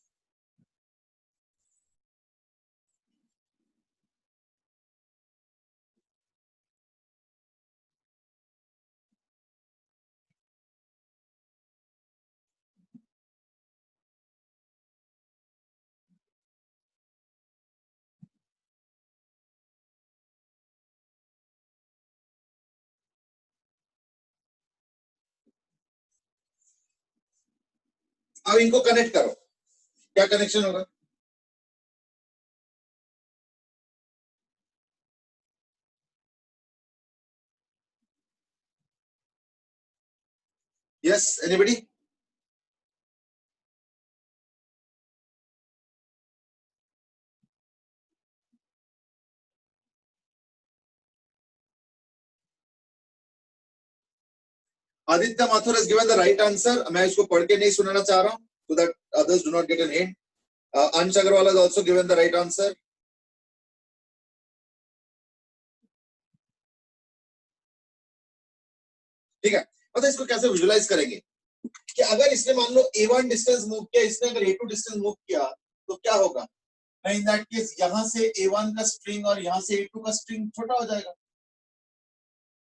Speaker 1: अब इनको कनेक्ट करो, क्या कनेक्शन होगा। Yes anybody. Aditya Mathur has given the right answer। मैं इसको पढ़ के नहीं सुनाना चाह रहा हूं so that others do not get an hint। अंश Agarwal has also given the right answer। ठीक है, मतलब इसको कैसे विजुलाइज करेंगे कि अगर इसने मान लो A1 डिस्टेंस मूव किया, इसने अगर A2 डिस्टेंस मूव किया तो क्या होगा। इन दैट केस यहां से A1 का स्ट्रिंग और यहां से A2 का स्ट्रिंग छोटा हो जाएगा।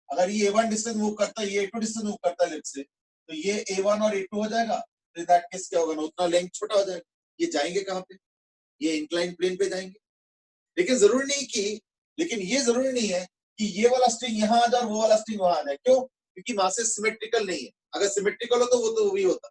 Speaker 1: अगर ये A1 डिस्टेंस मूव करता है, ये A2 डिस्टेंस मूव करता है लेट्स से, तो ये A1 और A2 हो जाएगा। तो इन दैट केस क्या होगा ना, उतना लेंथ छोटा हो जाएगा। ये जाएंगे कहां पे, ये इंक्लाइन प्लेन पे जाएंगे। लेकिन जरूरी नहीं कि, लेकिन ये जरूरी नहीं है कि ये वाला स्ट्रिंग यहां आ जाए और वो वाला स्ट्रिंग वहां आ जाए। क्यों? क्योंकि मासेस सिमेट्रिकल नहीं है। अगर सिमेट्रिकल हो तो वो भी होता।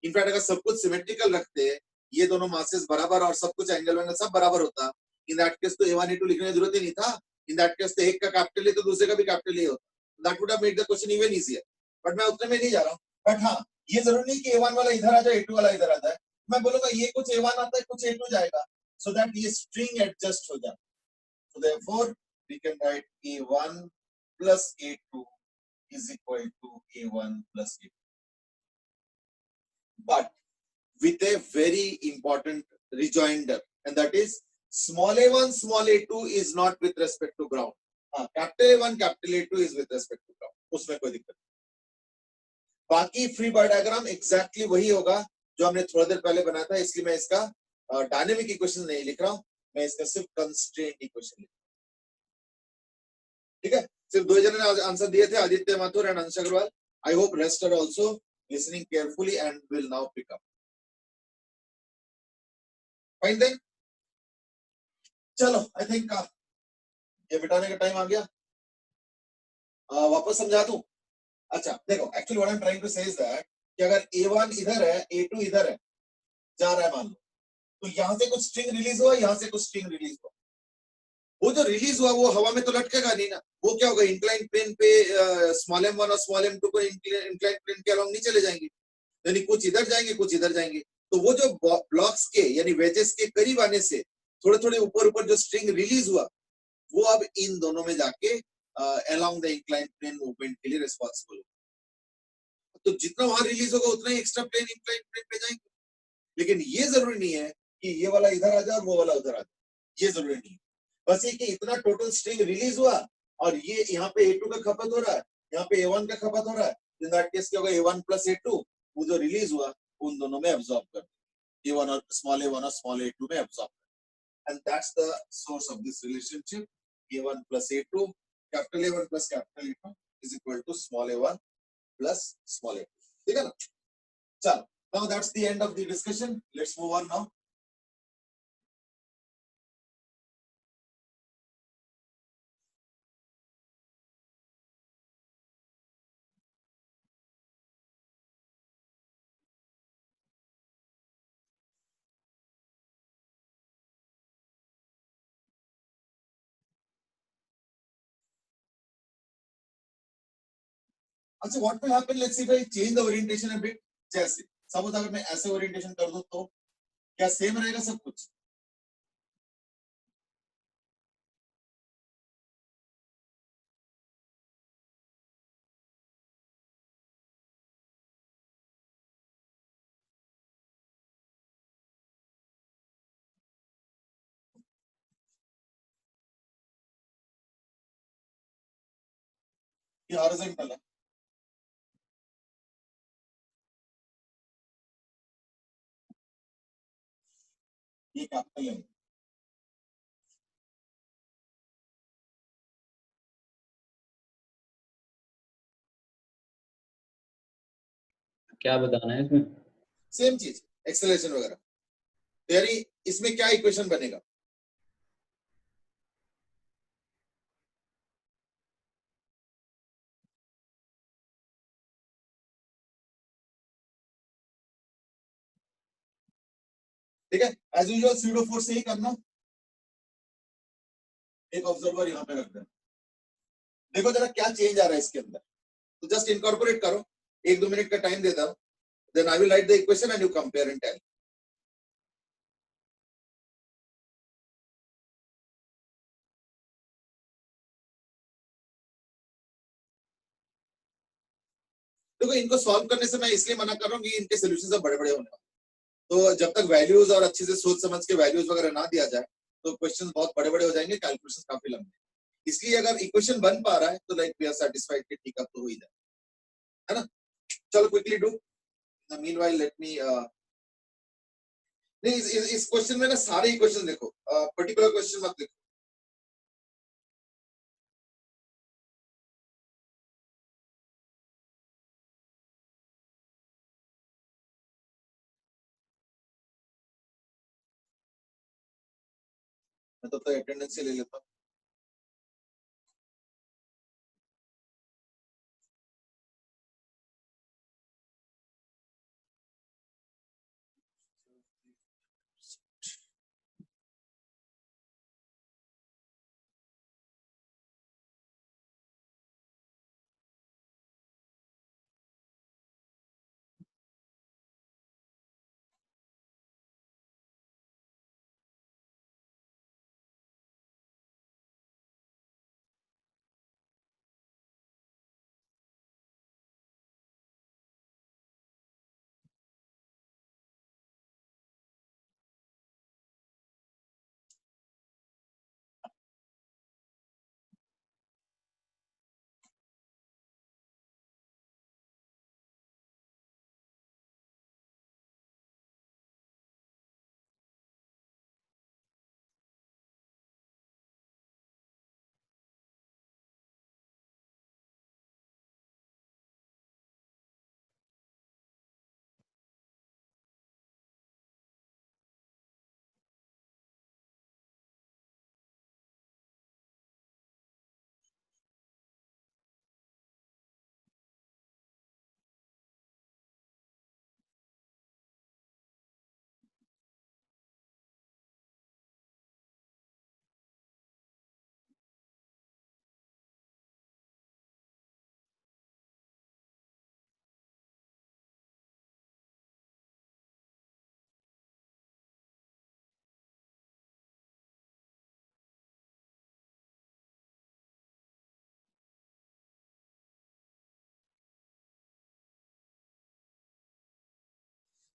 Speaker 1: इनफैक्ट अगर सब कुछ सिमेट्रिकल रखते हैं, ये दोनों मासेस बराबर और सब कुछ एंगल वैंगल सब बराबर होता, इन दैट केस तो A1 A2 लिखने की जरूरत ही नहीं था। इन दैट केस तो एक का कैपिटल है तो दूसरे का भी कैपिटल ही होता। That would have made the question even easier. But मैं उतने में नहीं जा रहा हूं। बट हाँ, ये जरूरी नहीं कि A1 वाला इधर आ जाए, A2 वाला इधर आ जाए। मैं बोलूंगा ये कुछ A1 आता है, कुछ A2 जाएगा, सो दैट ये स्ट्रिंग एडजस्ट हो जाए। So therefore, we can write A1 plus A2 is equal to A1 plus A2. But with a very important rejoinder, and that is small a1, small a2 is not with respect to ground. Capital A1, capital A2 is with respect to ground. उसमें कोई दिक्कत नहीं। बाकी फ्री बॉडी डायग्राम एग्जैक्टली वही होगा जो हमने थोड़ा देर पहले बनाया था, इसलिए मैं इसका डायनेमिक इक्वेशन नहीं लिख रहा हूं, मैं इसका सिर्फ कंस्ट्रेंट इक्वेशन लिख रहा हूं। ठीक है, सिर्फ दो जने ने आंसर दिए थे, Aditya Mathur and Ansh Agarwal. I hope rest are also listening carefully and will now pick up. Fine then. चलो आई थिंक ये मिटाने का टाइम आ गया। वापस समझा दूं? अच्छा देखो, actually what I am trying to say is that कि अगर A1 इधर है, A2 इधर है, जा रहा है मान लो, तो यहां से कुछ स्ट्रिंग रिलीज हुआ, यहां से कुछ स्ट्रिंग रिलीज हुआ। वो जो रिलीज हुआ वो हवा में तो लटकेगा नहीं ना, वो क्या होगा, इंक्लाइन प्लेन पे स्मॉल m1 और स्मॉल m2 को इंक्लाइन प्लेन के अलोंग नहीं चले जाएंगे, यानी कुछ इधर जाएंगे कुछ इधर जाएंगे। तो वो जो ब्लॉक्स के यानी वेजेस के करीब आने से थोड़े थोड़े ऊपर ऊपर जो स्ट्रिंग रिलीज हुआ, वो अब इन दोनों में जाके along the incline plane movement के लिए रिस्पॉन्सिबल होगा। तो जितना वहां रिलीज होगा उतना ही एक्स्ट्रा प्लेन इंक्लाइन प्लेन पे जाएंगे। लेकिन ये जरूरी नहीं है कि ये वाला इधर आ जाए और वो वाला उधर आ जाए, ये जरूरी नहीं है। बस ये कि इतना टोटल स्ट्रिंग रिलीज हुआ और ये यहाँ पे A2 का खपत हो रहा है, यहाँ पे A1 का खपत हो रहा है, इन दैट केस क्या होगा, A1 प्लस A2 वो जो रिलीज हुआ उन दोनों में एब्जॉर्ब कर A1 और स्मॉल A2 में absorb, and that's the source of this relationship. A1 plus A2, capital A1 plus capital A2 is equal to small A1 plus small A2. ठीक है ना? चलो, now that's the end of the discussion. Let's move on now. अच्छा, what will happen? Let's see if I change the orientation a bit. जैसे सपोज अगर मैं ऐसे ओरिएंटेशन कर दूं तो क्या सेम रहेगा सब कुछ? ये हॉरिजॉन्टल है, ये कैपिटल है।
Speaker 2: क्या बताना है इसमें?
Speaker 1: सेम चीज, एक्सेलरेशन वगैरह। यानी इसमें क्या इक्वेशन बनेगा? ठीक है, एज यूजुअल स्यूडो फोर्स से ही करना। एक ऑब्जर्वर यहाँ पे रख देना, देखो जरा क्या चेंज आ रहा है इसके अंदर, तो जस्ट इनकॉर्पोरेट करो, 1-2 मिनट का टाइम देता हूं, then I will write the equation and you compare and tell. देखो इनको सॉल्व करने से मैं इसलिए मना कर रहा हूँ कि इनके सोल्यूशन सब बड़े बड़े होने वाले, तो जब तक वैल्यूज और अच्छे से सोच समझ के वैल्यूज वगैरह ना दिया जाए तो क्वेश्चंस बहुत बड़े बड़े हो जाएंगे, कैलकुलेशंस काफी लंबे। इसलिए अगर इक्वेशन बन पा रहा है तो लाइक वी आर सेटिस्फाइड कि ठीक अब तो हो ही जाए, है ना? चलो quickly do, meanwhile let me नहीं इस क्वेश्चन में ना सारे इक्वेशन देखो, पर्टिकुलर क्वेश्चन मत देखो। मैं तो अटेंडेंस ले लेता हूँ।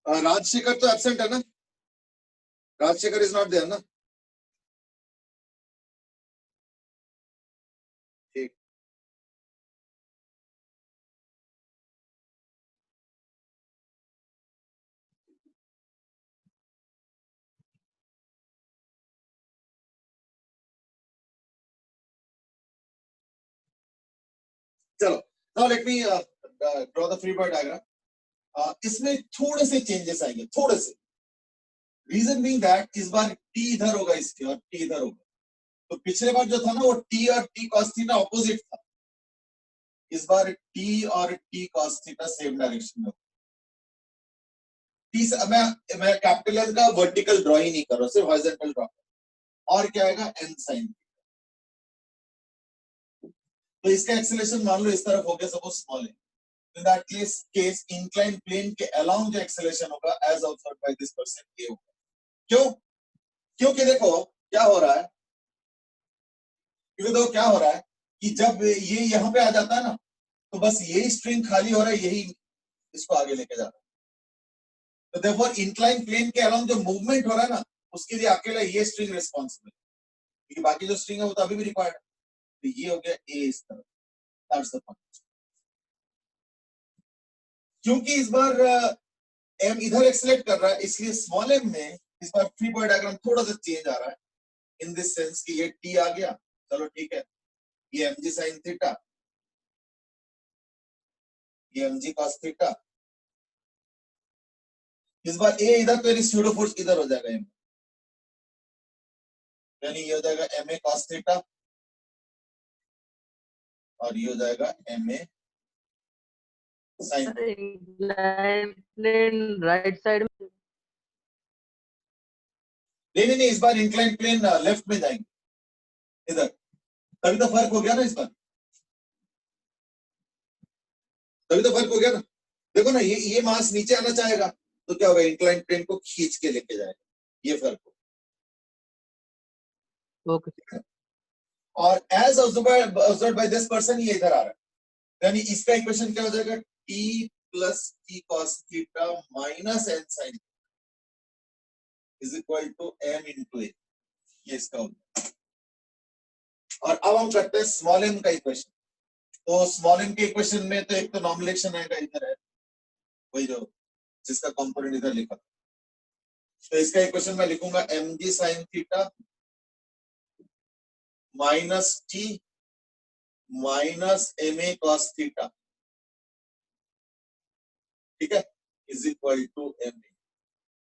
Speaker 1: राजशेखर तो एब्सेंट है ना, राजशेखर इज नॉट देयर ना। ठीक, चलो now let me draw the free body diagram. इसमें थोड़े से चेंजेस आएंगे, थोड़े से। रीजन बीइंग दैट इस बार टी इधर होगा इसके और टी इधर होगा। तो पिछले बार जो था ना वो टी और टी कॉस थीटा ऑपोजिट था, इस बार टी और T cos theta same direction में। टी से मैं कैपिटल एन का वर्टिकल ड्रॉ ही नहीं कर रहा, सिर्फ हॉरिजॉन्टल ड्रॉ। और क्या आएगा, एन साइन। तो इसका एक्सेलरेशन मान लो इस तरफ हो गया, सपोज स्मॉल है। In that case inclined plane के along जो acceleration होगा as observed by this person ये होगा। क्यों? क्योंकि देखो क्या हो रहा है, क्योंकि देखो क्या हो रहा है कि जब ये यहाँ पे आ जाता है ना, तो बस यही स्ट्रिंग खाली हो रहा है, यही इसको आगे लेके जा रहा है। तो therefore inclined plane के along जो मूवमेंट हो रहा है ना, उसके लिए अकेला ये स्ट्रिंग रिस्पॉन्सिबल, क्योंकि बाकी जो स्ट्रिंग है वो तो अभी भी रिक्वायर्ड है। तो ये हो गया ए इस तरफ, दैट्स द पॉइंट। क्योंकि इस बार एम इधर एक्सेलेरेट कर रहा है, इसलिए स्मॉल एम में इस बार फ्री बॉडी डायग्राम थोड़ा सा चेंज आ रहा है, इन दिस सेंस कि ये टी आ गया, चलो ठीक है, ये एम जी साइन थीटा, ये एम जी कॉस थीटा। इस बार ए इधर तो स्यूडो फोर्स इधर हो जाएगा एम, यानी ये हो जाएगा एम ए कॉस थीटा और ये हो जाएगा M A sine.
Speaker 4: Plane right side में।
Speaker 1: नहीं, इस बार इंक्लाइन प्लेन लेफ्ट में जाएंगे इधर, तभी तो फर्क हो गया ना इस बार, तभी तो फर्क हो गया ना। देखो ना, ये मास नीचे आना चाहेगा तो क्या होगा, इंक्लाइन प्लेन को खींच के लेके जाएगा, ये फर्क हो।
Speaker 4: ओके।
Speaker 1: और as observed by this person ये इधर आ रहा है, यानी इसका इक्वेशन क्या हो जाएगा, t plus t cos theta minus n sin is equal to m into a, ये इसका होगा। और अब हम करते हैं स्मॉल m का इक्वेशन। तो स्मॉल m के इक्वेशन में तो एक तो नॉर्मलाइजेशन आएगा, इधर है वही जो जिसका कंपोनेंट इधर लिखा था। तो इसका इक्वेशन मैं लिखूंगा mg sin theta minus t minus ma cos theta, ठीक है, is equal to m।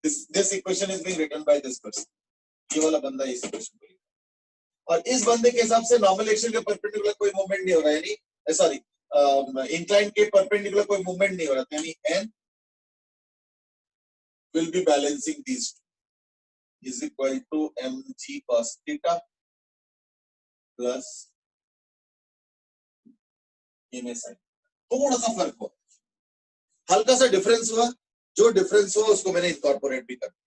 Speaker 1: This equation is being written by this person, ये वाला बंदा इस इक्वेशन को लिखा। और इस बंदे के हिसाब से नॉर्मल एक्शन के परपेंडिकुलर कोई मूवमेंट नहीं हो रहा है, यानी सॉरी इंक्लाइन के परपेंडिकुलर कोई मूवमेंट नहीं हो रहा, यानी n will be balancing these two is equal to mg cos theta plus ma sin। थोड़ा सा फर्क हुआ, हल्का सा डिफरेंस हुआ, जो डिफरेंस हुआ उसको मैंने इनकॉर्पोरेट भी कर दिया।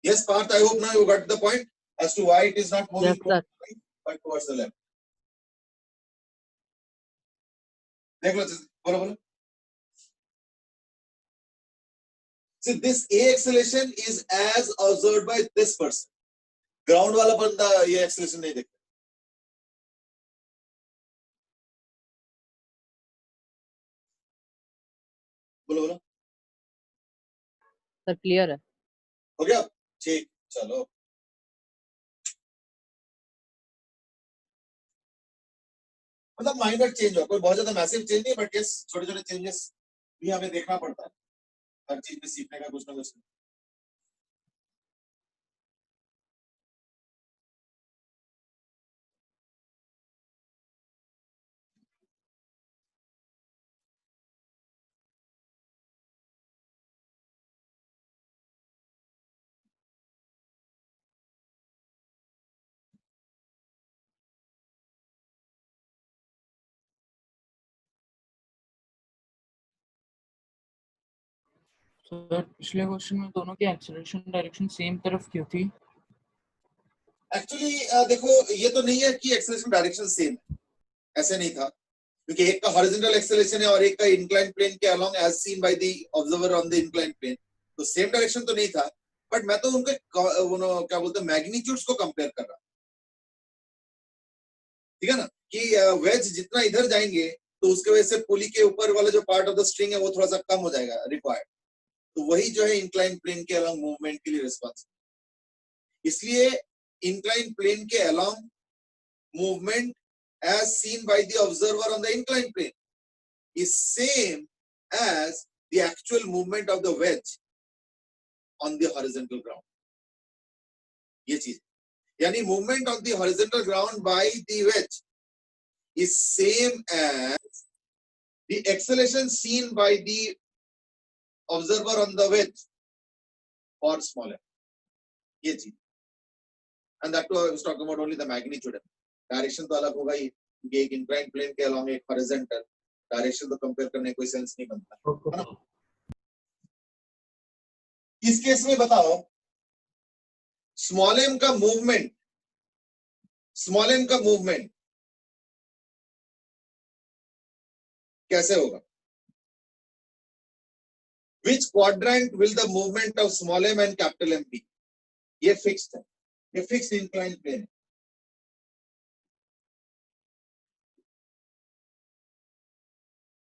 Speaker 1: Yes, Parth, I hope now you got the point as to why it is not moving
Speaker 4: Yes, sir.
Speaker 1: towards the right but towards the left. देख लो, बोलो बोलो। See, this A acceleration is as observed by this person. Ground वाला बंदा ये एक्सेलेरेशन नहीं देखता। बोलो बोलो।
Speaker 4: सर क्लियर है।
Speaker 1: हो गया, ठीक, चलो। मतलब माइनर चेंज हो, कोई बहुत ज्यादा मैसिव चेंज नहीं, बट यस छोटे छोटे चेंजेस भी हमें देखना पड़ता है, हर चीज में सीखने का कुछ ना कुछ।
Speaker 3: सर पिछले क्वेश्चन में दोनों की एक्सेलरेशन डायरेक्शन सेम तरफ क्यों थी?
Speaker 1: एक्चुअली देखो, ये तो नहीं है कि एक्सेलरेशन डायरेक्शन सेम है, ऐसे नहीं था। क्योंकि एक का हॉरिजॉन्टल एक्सेलरेशन है और एक का इंक्लाइन प्लेन के along as seen by the observer on the incline plane, तो सेम डायरेक्शन तो नहीं था, बट मैं तो उनके क्या बोलते हैं मैग्नीट्यूड्स को कंपेयर कर रहा, ठीक है ना, कि वेज जितना इधर जाएंगे तो उसके वजह से पुली के ऊपर वाला जो पार्ट ऑफ द स्ट्रिंग है वो थोड़ा सा कम हो जाएगा रिक्वायर्ड, तो वही जो है इंक्लाइन प्लेन के अलोंग मूवमेंट के लिए रिस्पॉन्सिबल। इसलिए इंक्लाइन प्लेन के along movement as seen by the observer on the inclined plane is same as the actual movement of the wedge on the horizontal ground. ये चीज यानी movement on the horizontal ground by the wedge is same as the acceleration seen by the observer on the wedge or smaller. ये चीज, and that too I was talking about only the magnitude. Direction तो अलग होगा ही, क्योंकि एक इंक्लाइन प्लेन के अलोंग एक हॉरिजॉन्टल, डायरेक्शन तो कंपेयर करने कोई सेंस नहीं बनता है ना। इस केस में बताओ स्मॉल एम का मूवमेंट, स्मॉल एम का मूवमेंट कैसे होगा? Which quadrant will the movement of small M and capital M be? ये फिक्स्ड है, ये फिक्स्ड इंक्लाइन प्लेन है।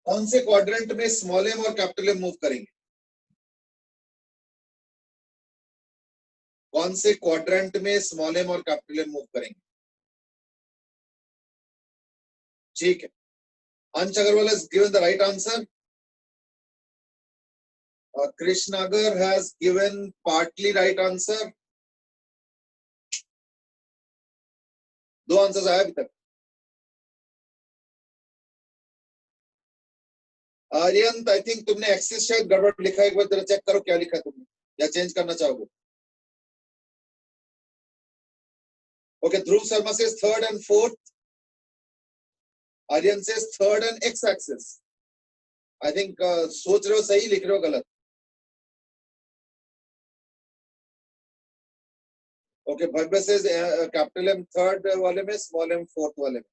Speaker 1: कौन से क्वाड्रेंट में स्मॉल एम और कैपिटल एम मूव करेंगे? कौन से क्वाड्रेंट में स्मॉल एम और कैपिटल एम मूव करेंगे? ठीक है, अंश Agarwal has given the right answer. Krishnagar has given partly right answer. दो आंसर्स आए अभी तक। आर्यन आई थिंक तुमने एक्सिस शायद गड़बड़ लिखा है, एक बार जरा चेक करो क्या लिखा है तुमने, या चेंज करना चाहोगे? Okay, Dhruv Sharma says third and fourth. Aryan says third and x axis. I think सोच रहे हो सही, लिख रहे हो गलत? Okay, Bhavya says capital M third वाले में, स्मॉल एम फोर्थ वाले में।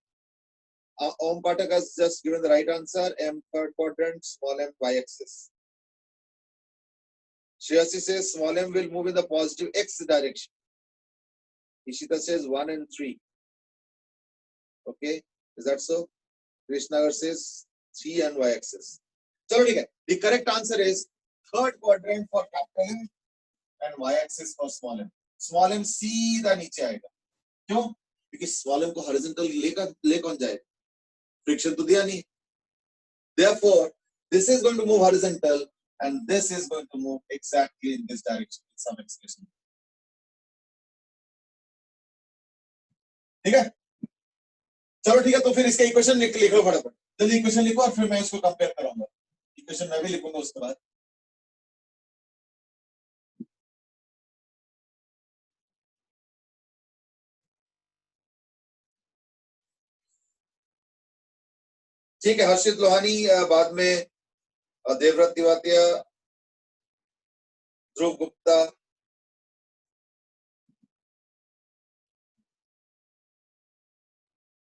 Speaker 1: Om Pathak has just given the right answer. M third quadrant, small m y axis. Shreyasi says small m will move in the positive x direction. Ishita says 1 and 3. Okay, is that so? Krishnagar says 3 and y axis. So the correct answer is third quadrant for capital M and y axis for small m. Small m सीधा नीचे आएगा, क्यों? क्योंकि small m को horizontal ले कौन जाएगा? फ्रिक्शन तो दिया नहीं। Therefore, this is going to move horizontal and this is going to move exactly in this direction with some expression. ठीक है, चलो ठीक है, तो फिर इसका इक्वेशन लिख लो फटाफट, जल्दी इक्वेशन लिखो और फिर मैं इसको कंपेयर करूंगा। इक्वेशन मैं भी लिखूंगा उसके बाद। ठीक है, हर्षित लोहानी, बाद में देवव्रत तिवातिया, ध्रुव गुप्ता,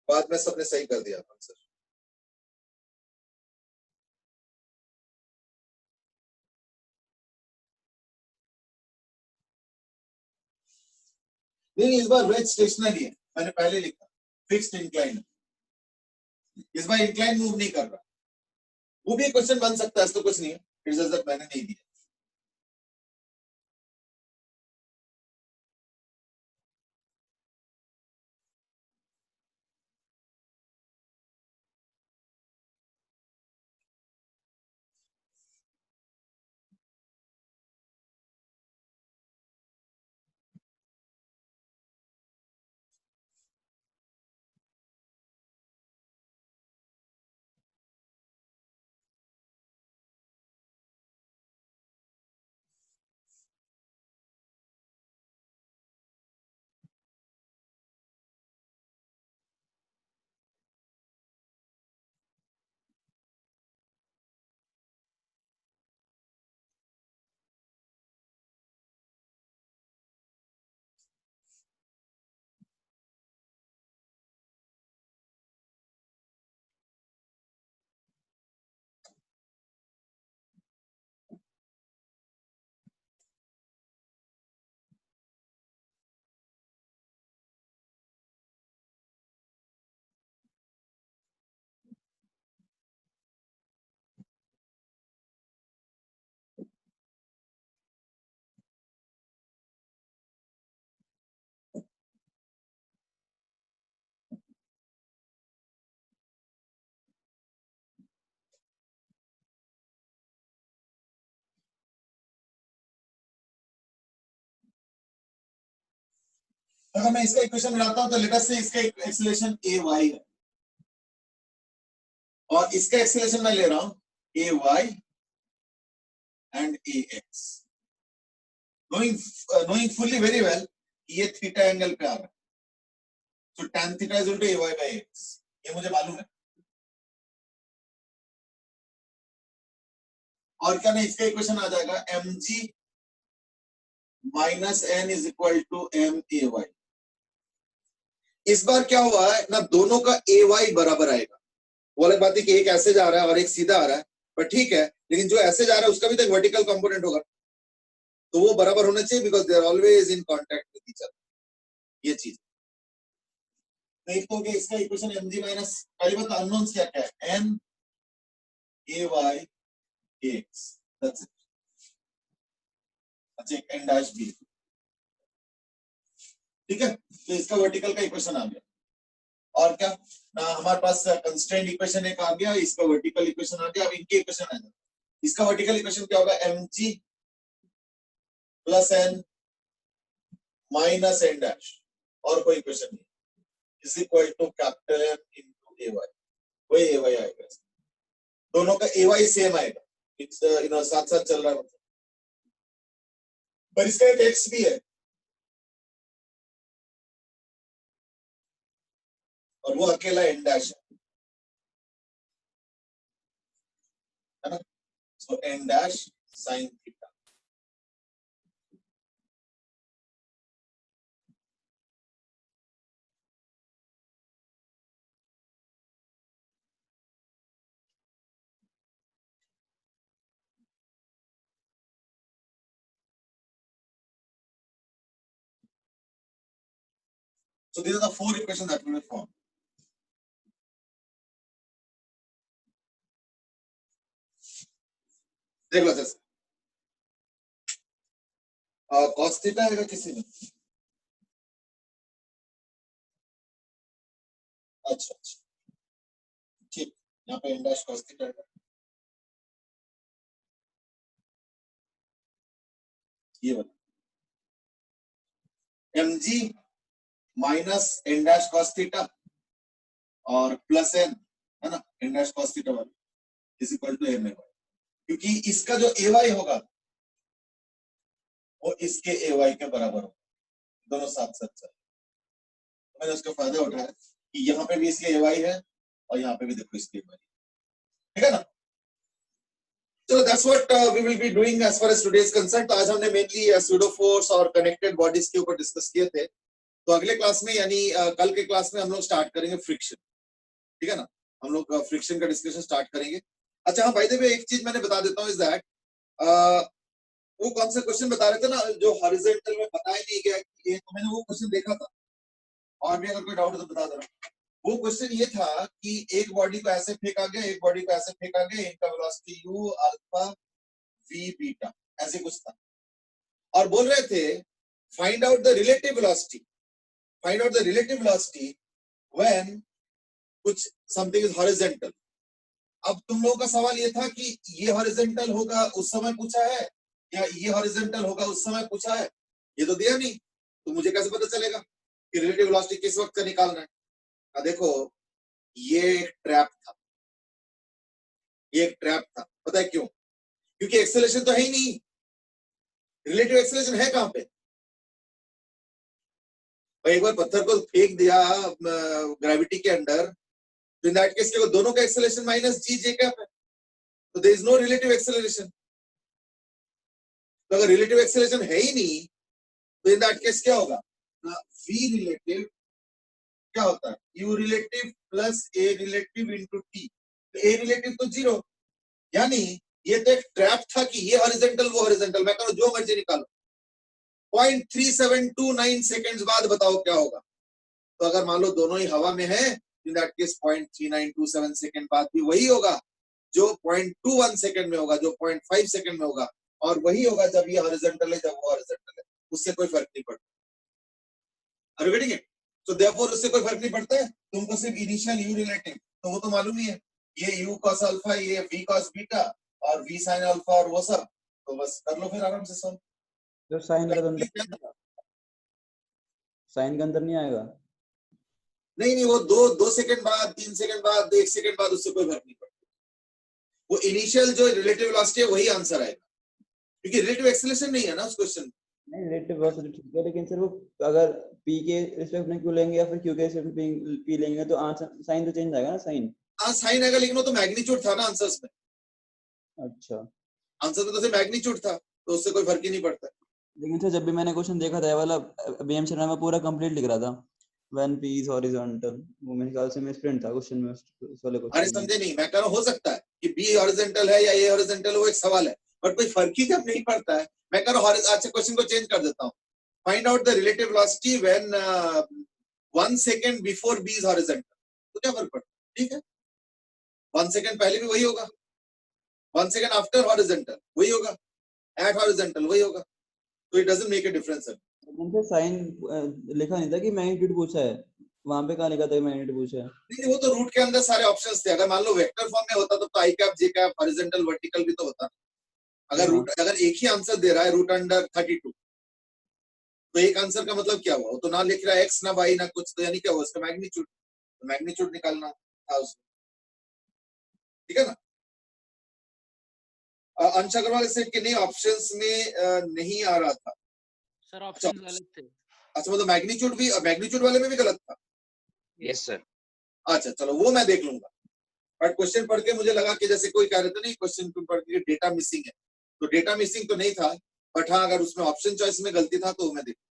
Speaker 1: बाद में सबने सही कर दिया आंसर। नहीं, इस बार वेज स्टेशनरी है, मैंने पहले लिखा फिक्स्ड इंक्लाइन, इस बार इंक्लाइन मूव नहीं कर रहा। वो भी एक क्वेश्चन बन सकता है, इसको कुछ नहीं है, इट्स जस्ट दैट मैंने नहीं दिया। अगर मैं इसका इक्वेशन बनाता हूं तो लेट अस से इसका एक्सेलरेशन ए वाई है और इसका एक्सेलरेशन मैं ले रहा हूं a y and a x, knowing fully very well ये थीटा एंगल पे आ रहा है, so tan theta is equal to ay by x, ये मुझे मालूम है। और क्या नहीं, इसका इक्वेशन आ जाएगा mg minus n is equal to m A Y. इस बार क्या हुआ है ना, दोनों का ए वाई बराबर आएगा। वो अलग बात है कि एक ऐसे जा रहा है और एक सीधा आ रहा है, पर ठीक है, लेकिन जो ऐसे जा रहा है उसका भी तो एक वर्टिकल कंपोनेंट होगा, तो वो बराबर होना चाहिए because they are always in contact with each other. ये चीज एक तो इसका इक्वेशन mg माइनस, पहली बात अननोन्स क्या क्या है, n a y x, that's it. अच्छा एक n डैश b, ठीक है, तो इसका वर्टिकल का इक्वेशन आ गया। और क्या ना, हमारे पास कंस्ट्रेंट इक्वेशन एक आ गया, इसका वर्टिकल इक्वेशन आ गया। अब इनके इक्वेशन आ जाए, इसका वर्टिकल इक्वेशन क्या होगा, mg plus n minus n dash, और कोई इक्वेशन नहीं, is equal to capital M into A Y, वही ए वाई आएगा। दोनों का ए वाई सेम आएगा, इट्स साथ साथ चल रहा है, मतलब पर इसका एक एक्स भी है और वो अकेला n डैश है ना, सो n dash sine theta. So these are the four equations that will be formed. देख लो जैसे cos थीटा आएगा किसी में, अच्छा ठीक, यहाँ पे n डैश cos थीटा आएगा, ये वाला mg minus n dash cos theta और प्लस n है ना, n डैश cos थीटा वाला is equal to m a y, क्योंकि इसका जो ए वाई होगा वो इसके ए वाई के बराबर होगा, दोनों साथ साथ चल। तो मैंने उसका फायदा उठाया कि यहाँ पे भी इसके ए वाई है और यहाँ पे भी देखो इसके ए वाई, ठीक है ना। So that's what we will be doing as far as today is concerned। तो आज हमने मेनली pseudo force और कनेक्टेड बॉडीज के ऊपर डिस्कस किए थे। तो अगले क्लास में यानी कल के क्लास में हम लोग स्टार्ट करेंगे फ्रिक्शन, ठीक है ना, हम लोग फ्रिक्शन का डिस्कशन स्टार्ट करेंगे। अच्छा हाँ, बाय द वे एक चीज मैंने बता देता हूँ, इज दैट वो कौन सा क्वेश्चन बता रहे थे ना जो हॉरिजॉन्टल में बताया नहीं गया, ये तो मैंने वो क्वेश्चन देखा था, और भी अगर कोई डाउट है तो बता देना। वो क्वेश्चन ये था कि एक बॉडी को ऐसे फेंका गया, एक बॉडी को ऐसे फेंका गया, इनका velocity u alpha v beta ऐसे कुछ था, और बोल रहे थे find out the relative velocity, find out the relative velocity when कुछ समथिंग इज हॉरिजॉन्टल। अब तुम लोगों का सवाल ये था कि ये हॉरिजॉन्टल होगा उस समय पूछा है या ये हॉरिजॉन्टल होगा उस समय पूछा है, ये तो दिया नहीं, तो मुझे कैसे पता चलेगा कि रिलेटिव वेलोसिटी किस वक्त का निकालना है। देखो ये एक ट्रैप था, ये एक ट्रैप था, पता है क्यों? क्योंकि एक्सेलरेशन तो है ही नहीं, रिलेटिव एक्सेलरेशन है कहां पे? एक बार पत्थर को फेंक दिया ग्रेविटी के अंडर, तो इन दैट केस के दोनों का acceleration minus G J cap है, तो there is no relative acceleration. तो अगर रिलेटिव एक्सेलरेशन है ही नहीं तो इन दैट केस क्या होगा, v रिलेटिव क्या होता है, u relative plus a relative into t, तो a रिलेटिव तो जीरो, यानी ये तो एक ट्रैप था कि ये हॉरिजॉन्टल वो हॉरिजॉन्टल, मैं करूं जो मर्जी निकालो। 0.3729 सेकंड्स बाद बताओ क्या होगा। तो अगर मान लो दोनों ही हवा में है, इन दैट केस 0.3927 सेकंड बाद भी वही होगा जो 0.21 सेकंड में होगा, जो 0.5 सेकंड में होगा, और वही होगा जब ये हॉरिजॉन्टल है, जब वो हॉरिजॉन्टल है, उससे कोई फर्क नहीं पड़ता। Are you getting it? तो therefore उससे कोई फर्क नहीं पड़ता है, तुमको सिर्फ इनिशियल u रिलेटिव तो वो तो मालूम ही है, ये u cos अल्फा, ये v cos बीटा और v sin अल्फा और वो सब, तो बस कर लो फिर आराम से सॉल्व।
Speaker 7: जो साइन का तो साइन का अंतर नहीं आएगा?
Speaker 1: नहीं वो दो सेकंड बाद, 3 सेकंड बाद, 1 सेकंड बाद, उससे कोई फर्क नहीं पड़ता। वो इनिशियल जो रिलेटिव वेलोसिटी है वही आंसर आएगा, क्योंकि रिलेटिव एक्सेलरेशन नहीं है ना उस क्वेश्चन में।
Speaker 7: नहीं रिलेटिव वेलोसिटी ठीक है, लेकिन सर वो अगर p के रिस्पेक्ट में q लेंगे या फिर q के रिस्पेक्ट में p लेंगे तो आंसर साइन तो चेंज आएगा ना, साइन।
Speaker 1: हाँ साइन आएगा, लेकिन वो तो मैग्नीट्यूड था ना आंसर्स में।
Speaker 7: अच्छा
Speaker 1: आंसर में तो सिर्फ मैग्नीट्यूड था, तो उससे कोई फर्क ही नहीं पड़ता।
Speaker 7: लेकिन सर जब भी मैंने क्वेश्चन देखा था ये वाला बीएम शर्मा में पूरा कंप्लीट लिख रहा था व्हेन p इज हॉरिजॉन्टल, वो मेरे ख्याल से मिसप्रिंट था क्वेश्चन में, उस वाले
Speaker 1: अरे
Speaker 7: क्वेश्चन में।
Speaker 1: समझे नहीं, मैं कह रहा हूँ हो सकता है कि b हॉरिजॉन्टल है या a हॉरिजॉन्टल, वो एक सवाल है, बट कोई फर्क ही जब नहीं पड़ता है। मैं कह रहा हूँ अच्छा क्वेश्चन को चेंज कर देता हूँ, find out the relative velocity when 1 second before b is horizontal, तो क्या फर्क पड़ता है? ठीक है, 1 सेकंड पहले भी वही होगा, 1 सेकंड आफ्टर हॉरिजॉन्टल वही होगा, एट हॉरिजॉन्टल वही होगा, तो it doesn't make a difference.
Speaker 7: लेकिन सर साइन लिखा नहीं था कि मैग्नीट्यूड पूछा है, वहां पे कहाँ लिखा था मैग्नीट्यूड पूछा है?
Speaker 1: नहीं वो तो रूट के अंदर सारे ऑप्शंस थे। अगर मान लो वेक्टर फॉर्म में होता तो आई कैप जे कैप हॉरिजॉन्टल वर्टिकल भी तो होता। अगर रूट, अगर एक ही आंसर दे रहा है रूट अंडर 32, तो एक आंसर का मतलब क्या हुआ? वो तो ना लिख रहा है एक्स ना वाई ना कुछ, तो यानी क्या हुआ? उसका मैग्नीट्यूड, तो मैग्नीट्यूड निकालना था उसको, ठीक है ना। अंश अग्रवाल सेट के नहीं ऑप्शंस में नहीं आ रहा था
Speaker 3: सर, ऑप्शंस गलत थे।
Speaker 1: अच्छा मतलब मैग्नीट्यूड भी, मैग्नीट्यूड वाले में भी गलत था।
Speaker 3: Yes sir.
Speaker 1: अच्छा चलो वो मैं देख लूंगा, बट क्वेश्चन पढ़ के मुझे लगा कि जैसे कोई कह रहे थे नहीं क्वेश्चन पढ़ के डेटा मिसिंग है, तो डेटा मिसिंग तो नहीं था, बट हाँ अगर उसमें ऑप्शन चॉइस में गलती था तो मैं देखूं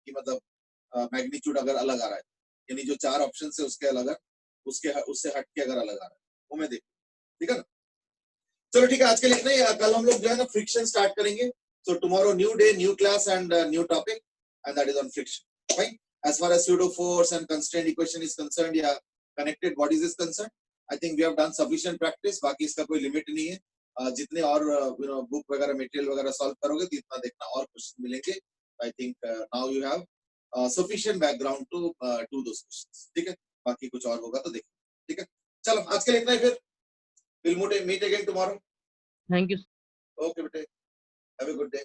Speaker 1: कि मतलब मैग्नीट्यूड अगर अलग आ रहा है, यानी जो 4 ऑप्शन है उसके अलग, उससे हट के अगर अलग आ रहा है वो मैं देखूं, ठीक है ना। चलो ठीक है, आज के लिए इतना ही। कल हम लोग जो है ना फ्रिक्शन स्टार्ट करेंगे। So tomorrow new day, new class and new topic, and that is on friction. Fine, as far as pseudo force and constraint equation is concerned या connected bodies is concerned, I think we have done sufficient practice। बाकी इसका कोई लिमिट नहीं है, जितने और बुक वगैरह मटेरियल वगैरह सॉल्व करोगे तो इतना देखना और क्वेश्चन मिलेंगे। आई think now you have sufficient background to do those questions, ठीक है। बाकी कुछ और होगा तो देखो, ठीक है। चलो आज के लिए इतना ही, फिर we'll meet again tomorrow।
Speaker 4: Thank you.
Speaker 1: Okay बेटे, have a good day।